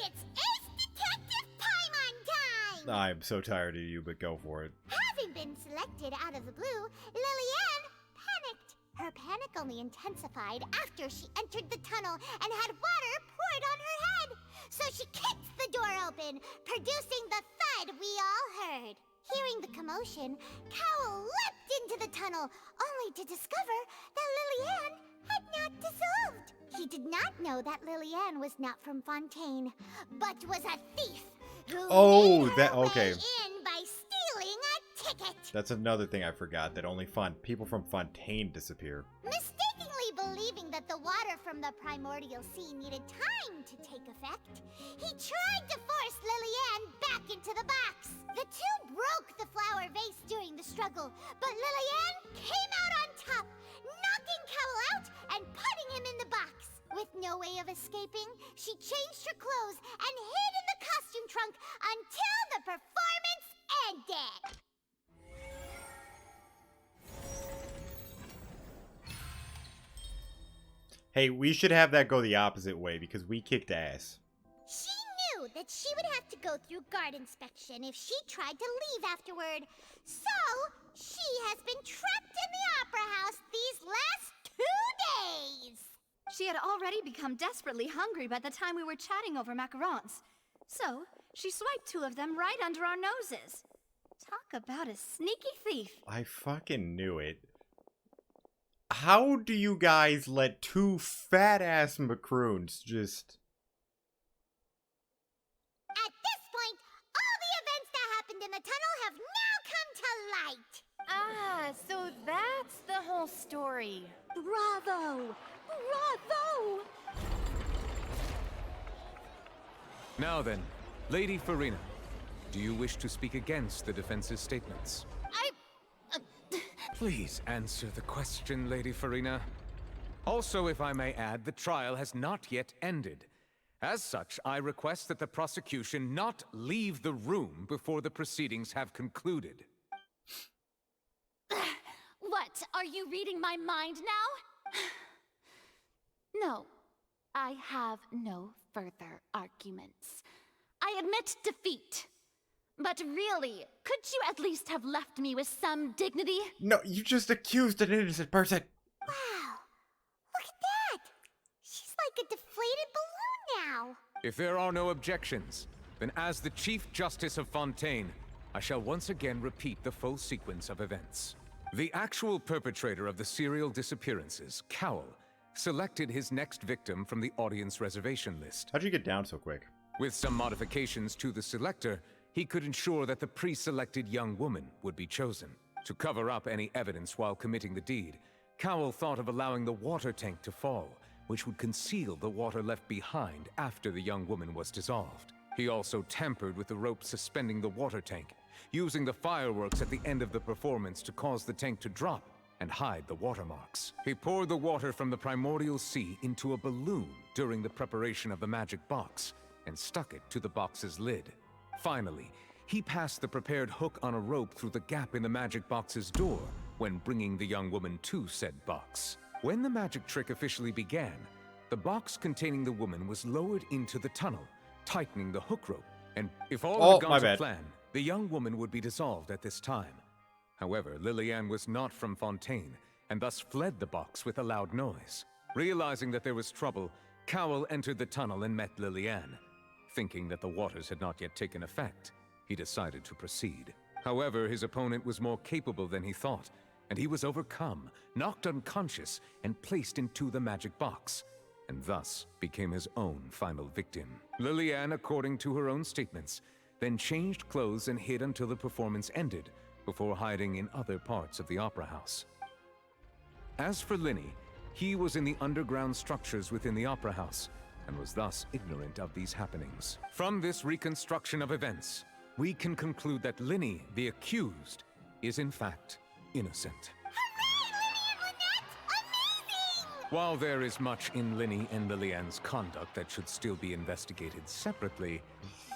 it's Ace Detective Paimon time! I'm so tired of you, but go for it. Having been selected out of the blue, Lillian panicked. Her panic only intensified after she entered the tunnel and had water poured on her head. So she kicked the door open, producing the thud we all heard. Hearing the commotion, Cowell leapt into the tunnel, only to discover that Lillian had not dissolved. He did not know that Lillian was not from Fontaine, but was a thief who made her way in by stealing a ticket. That's another thing I forgot, that only people from Fontaine disappear. Mistakenly believing that the water from the primordial sea needed time to take effect, he tried to force Lillian back into the box. The two broke the flower vase during the struggle, but Lillian came out on top, knocking Cowell out and putting him in the box. With no way of escaping, she changed her clothes and hid in the costume trunk until the performance ended. Hey, we should have that go the opposite way because we kicked ass. She knew that she would have to go through guard inspection if she tried to leave afterward. So, she has been trapped in the opera house these last 2 days. She had already become desperately hungry by the time we were chatting over macarons. So, she swiped 2 of them right under our noses. Talk about a sneaky thief. I fucking knew it. How do you guys let 2 fat-ass macaroons just... At this point, all the events that happened in the tunnel have now come to light. Ah, so that's the whole story. Bravo! Bravo! Now then, Lady Farina, do you wish to speak against the defense's statements? Please answer the question, Lady Farina. Also, if I may add, the trial has not yet ended. As such, I request that the prosecution not leave the room before the proceedings have concluded. What? Are you reading my mind now? No, I have no further arguments. I admit defeat. But really, could you at least have left me with some dignity? No, you just accused an innocent person. Wow. Look at that. She's like a deflated balloon now. If there are no objections, then as the Chief Justice of Fontaine, I shall once again repeat the full sequence of events. The actual perpetrator of the serial disappearances, Cowell, selected his next victim from the audience reservation list. How'd you get down so quick? With some modifications to the selector, he could ensure that the pre-selected young woman would be chosen. To cover up any evidence while committing the deed, Cowell thought of allowing the water tank to fall, which would conceal the water left behind after the young woman was dissolved. He also tampered with the rope suspending the water tank, using the fireworks at the end of the performance to cause the tank to drop and hide the watermarks. He poured the water from the primordial sea into a balloon during the preparation of the magic box and stuck it to the box's lid. Finally, he passed the prepared hook on a rope through the gap in the magic box's door when bringing the young woman to said box. When the magic trick officially began, the box containing the woman was lowered into the tunnel, tightening the hook rope, and if all had gone to plan, the young woman would be dissolved at this time. However, Lillian was not from Fontaine, and thus fled the box with a loud noise. Realizing that there was trouble, Cowell entered the tunnel and met Lillian. Thinking that the waters had not yet taken effect, he decided to proceed. However, his opponent was more capable than he thought, and he was overcome, knocked unconscious, and placed into the magic box, and thus became his own final victim. Lillian, according to her own statements, then changed clothes and hid until the performance ended, before hiding in other parts of the opera house. As for Linny, he was in the underground structures within the opera house, and was thus ignorant of these happenings. From this reconstruction of events, we can conclude that Linny, the accused, is in fact innocent. While there is much in Linny and Lillian's conduct that should still be investigated separately,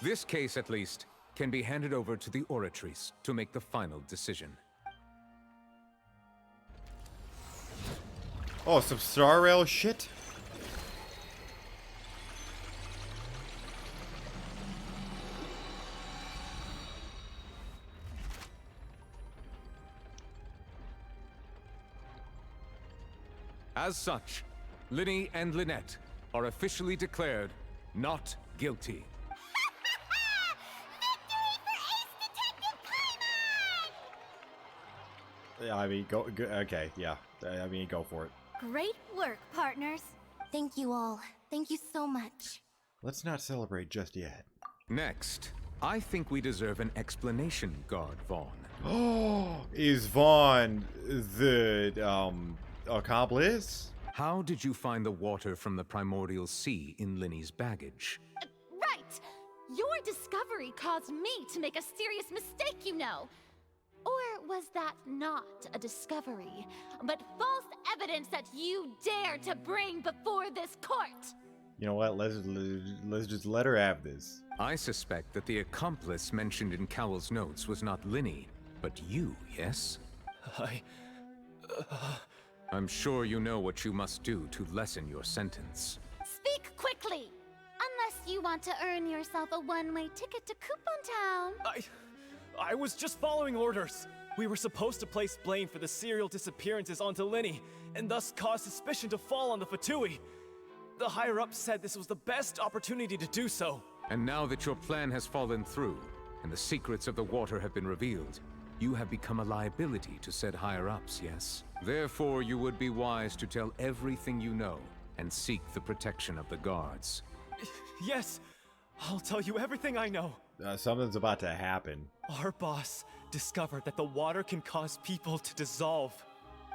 this case, at least, can be handed over to the Oratrice to make the final decision. Oh, some Star Rail shit? As such, Linny and Lynette are officially declared not guilty. Yeah, I mean, go okay, yeah. I mean, go for it. Great work, partners. Thank you all. Thank you so much. Let's not celebrate just yet. Next, I think we deserve an explanation, Guard Vaughn. Oh, is Vaughn the, accomplice? How did you find the water from the primordial sea in Linny's baggage? Right! Your discovery caused me to make a serious mistake, you know. Or was that not a discovery, but false evidence that you dare to bring before this court? You know what? Let's just let her have this. I suspect that the accomplice mentioned in Cowell's notes was not Linny, but you, yes? I'm sure you know what you must do to lessen your sentence. Speak quickly! Unless you want to earn yourself a one-way ticket to Coupon Town. I was just following orders. We were supposed to place blame for the serial disappearances onto Linny, and thus cause suspicion to fall on the Fatui. The higher-ups said this was the best opportunity to do so. And now that your plan has fallen through, and the secrets of the water have been revealed, you have become a liability to said higher-ups, yes? Therefore, you would be wise to tell everything you know, and seek the protection of the guards. Yes, I'll tell you everything I know. Something's about to happen. Our boss discovered that the water can cause people to dissolve.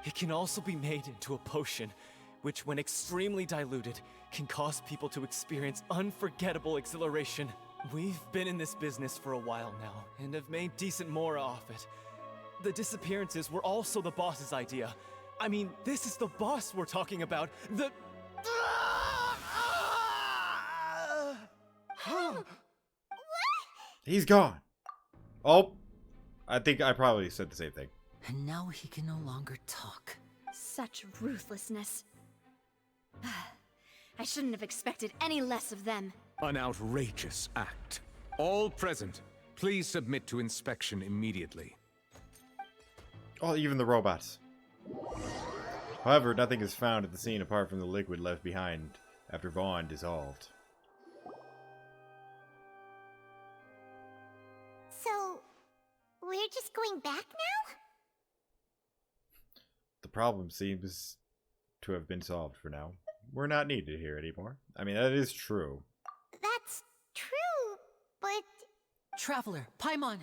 It can also be made into a potion, which when extremely diluted, can cause people to experience unforgettable exhilaration. We've been in this business for a while now, and have made decent more off it. The disappearances were also the boss's idea, I mean, this is the boss we're talking about. The... He's gone. Oh, I think I probably said the same thing. And now he can no longer talk. Such ruthlessness. I shouldn't have expected any less of them. An outrageous act. All present, please submit to inspection immediately. Oh, even the robots. However, nothing is found at the scene apart from the liquid left behind after Vaughn dissolved. So, we're just going back now? The problem seems to have been solved for now. We're not needed here anymore. I mean, that is true. That's true, but... Traveler, Paimon,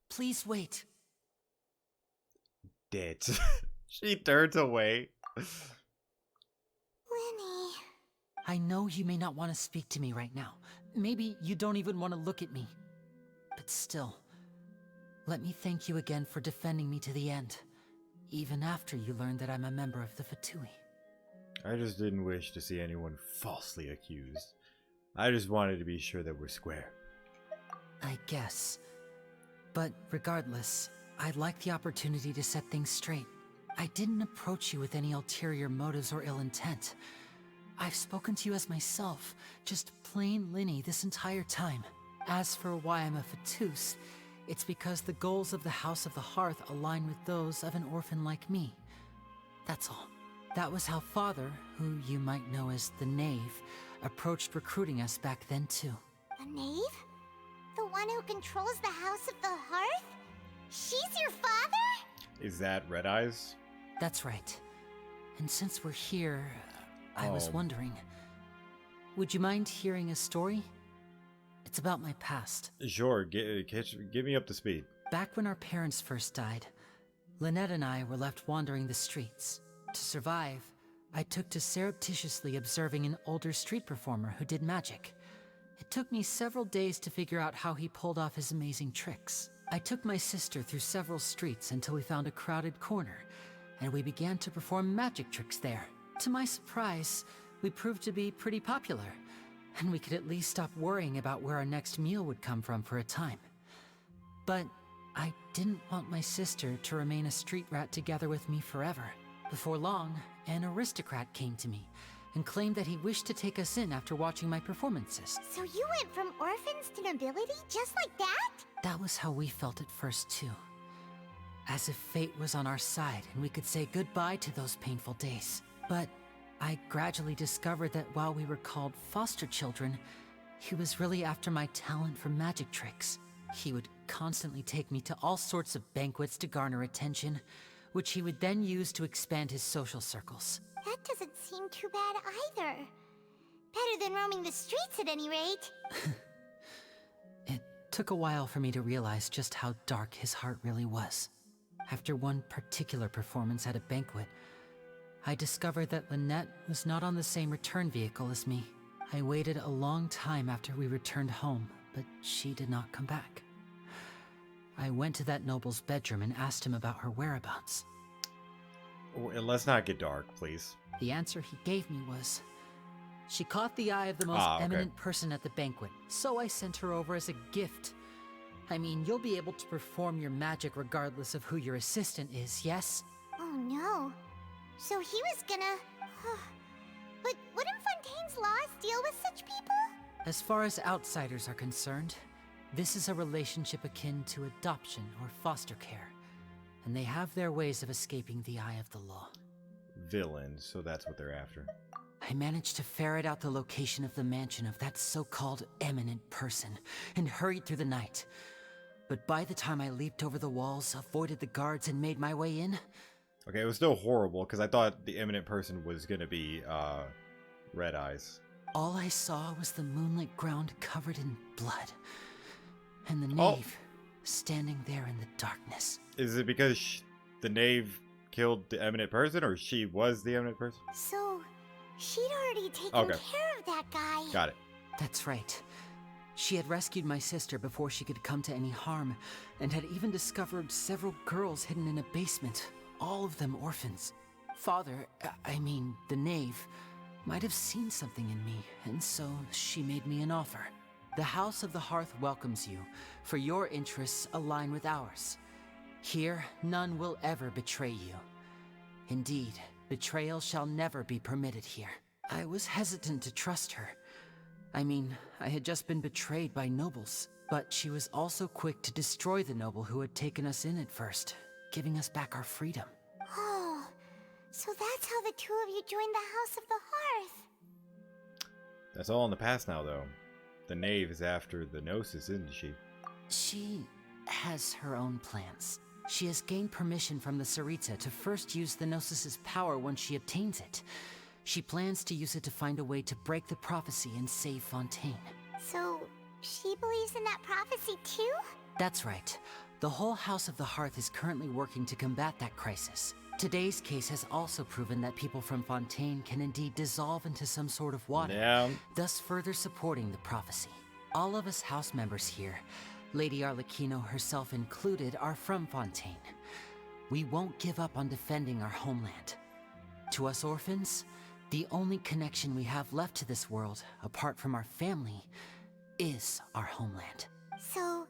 please wait. Dead. She turns away. Lenny... I know you may not want to speak to me right now. Maybe you don't even want to look at me. But still, let me thank you again for defending me to the end. Even after you learned that I'm a member of the Fatui. I just didn't wish to see anyone falsely accused. I just wanted to be sure that we're square. I guess. But regardless, I'd like the opportunity to set things straight. I didn't approach you with any ulterior motives or ill intent. I've spoken to you as myself, just plain Linny this entire time. As for why I'm a Fatus, it's because the goals of the House of the Hearth align with those of an orphan like me. That's all. That was how Father, who you might know as the Knave, approached recruiting us back then too. The Knave? The one who controls the House of the Hearth? She's your father? Is that Red Eyes? That's right. And since we're here, I was wondering, would you mind hearing a story? It's about my past. Sure, give me up to speed. Back when our parents first died, Lynette and I were left wandering the streets. To survive, I took to surreptitiously observing an older street performer who did magic. It took me several days to figure out how he pulled off his amazing tricks. I took my sister through several streets until we found a crowded corner, and we began to perform magic tricks there. To my surprise, we proved to be pretty popular, and we could at least stop worrying about where our next meal would come from for a time. But I didn't want my sister to remain a street rat together with me forever. Before long, an aristocrat came to me and claimed that he wished to take us in after watching my performances. So you went from orphans to nobility just like that? That was how we felt at first too. As if fate was on our side and we could say goodbye to those painful days. But I gradually discovered that while we were called foster children, he was really after my talent for magic tricks. He would constantly take me to all sorts of banquets to garner attention, which he would then use to expand his social circles. That doesn't seem too bad either. Better than roaming the streets at any rate. It took a while for me to realize just how dark his heart really was. After one particular performance at a banquet, I discovered that Lynette was not on the same return vehicle as me. I waited a long time after we returned home, but she did not come back. I went to that noble's bedroom and asked him about her whereabouts. Let's not get dark, please. The answer he gave me was, she caught the eye of the most eminent person at the banquet, so I sent her over as a gift. I mean, you'll be able to perform your magic regardless of who your assistant is, yes? Oh no. So he was gonna... But wouldn't Fontaine's laws deal with such people? As far as outsiders are concerned, this is a relationship akin to adoption or foster care, and they have their ways of escaping the eye of the law. Villains, so that's what they're after. I managed to ferret out the location of the mansion of that so-called eminent person, and hurried through the night. But by the time I leaped over the walls, avoided the guards, and made my way in... Okay, it was still horrible, because I thought the eminent person was gonna be, Red Eyes. All I saw was the moonlit ground covered in blood, and the knave standing there in the darkness. Is it because the knave killed the eminent person, or she was the eminent person? So, she'd already taken care of that guy. Got it. That's right. She had rescued my sister before she could come to any harm, and had even discovered several girls hidden in a basement, all of them orphans. Father, I mean, the knave, might have seen something in me, and so she made me an offer. The House of the Hearth welcomes you, for your interests align with ours. Here, none will ever betray you. Indeed, betrayal shall never be permitted here. I was hesitant to trust her. I mean, I had just been betrayed by nobles, but she was also quick to destroy the noble who had taken us in at first, giving us back our freedom. Oh, so that's how the two of you joined the House of the Hearth. That's all in the past now, though. The knave is after the Gnosis, isn't she? She has her own plans. She has gained permission from the Tsaritsa to first use the Gnosis' power when she obtains it. She plans to use it to find a way to break the prophecy and save Fontaine. So, she believes in that prophecy too? That's right. The whole House of the Hearth is currently working to combat that crisis. Today's case has also proven that people from Fontaine can indeed dissolve into some sort of water, thus further supporting the prophecy. All of us house members here, Lady Arlecchino herself included, are from Fontaine. We won't give up on defending our homeland. To us orphans, the only connection we have left to this world, apart from our family, is our homeland. So,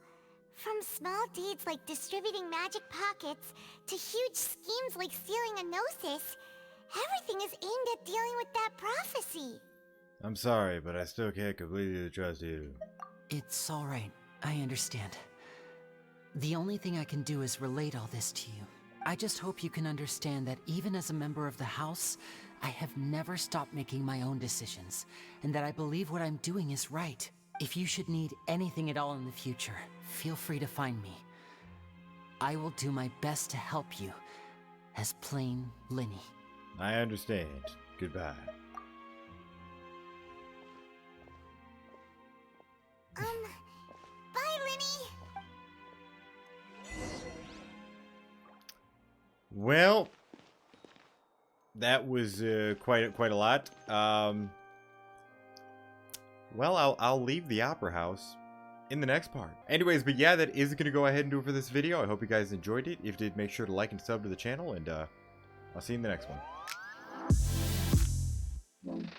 from small deeds like distributing magic pockets to huge schemes like stealing a Gnosis, everything is aimed at dealing with that prophecy. I'm sorry, but I still can't completely trust you. It's all right. I understand. The only thing I can do is relate all this to you. I just hope you can understand that even as a member of the House, I have never stopped making my own decisions, and that I believe what I'm doing is right. If you should need anything at all in the future, feel free to find me. I will do my best to help you, as plain Linny. I understand. Goodbye. Bye, Linny! Well, that was quite a lot. Well, I'll leave the Opera House in the next part. Anyways, but yeah, that is going to go ahead and do it for this video. I hope you guys enjoyed it. If you did, make sure to like and sub to the channel, and I'll see you in the next one.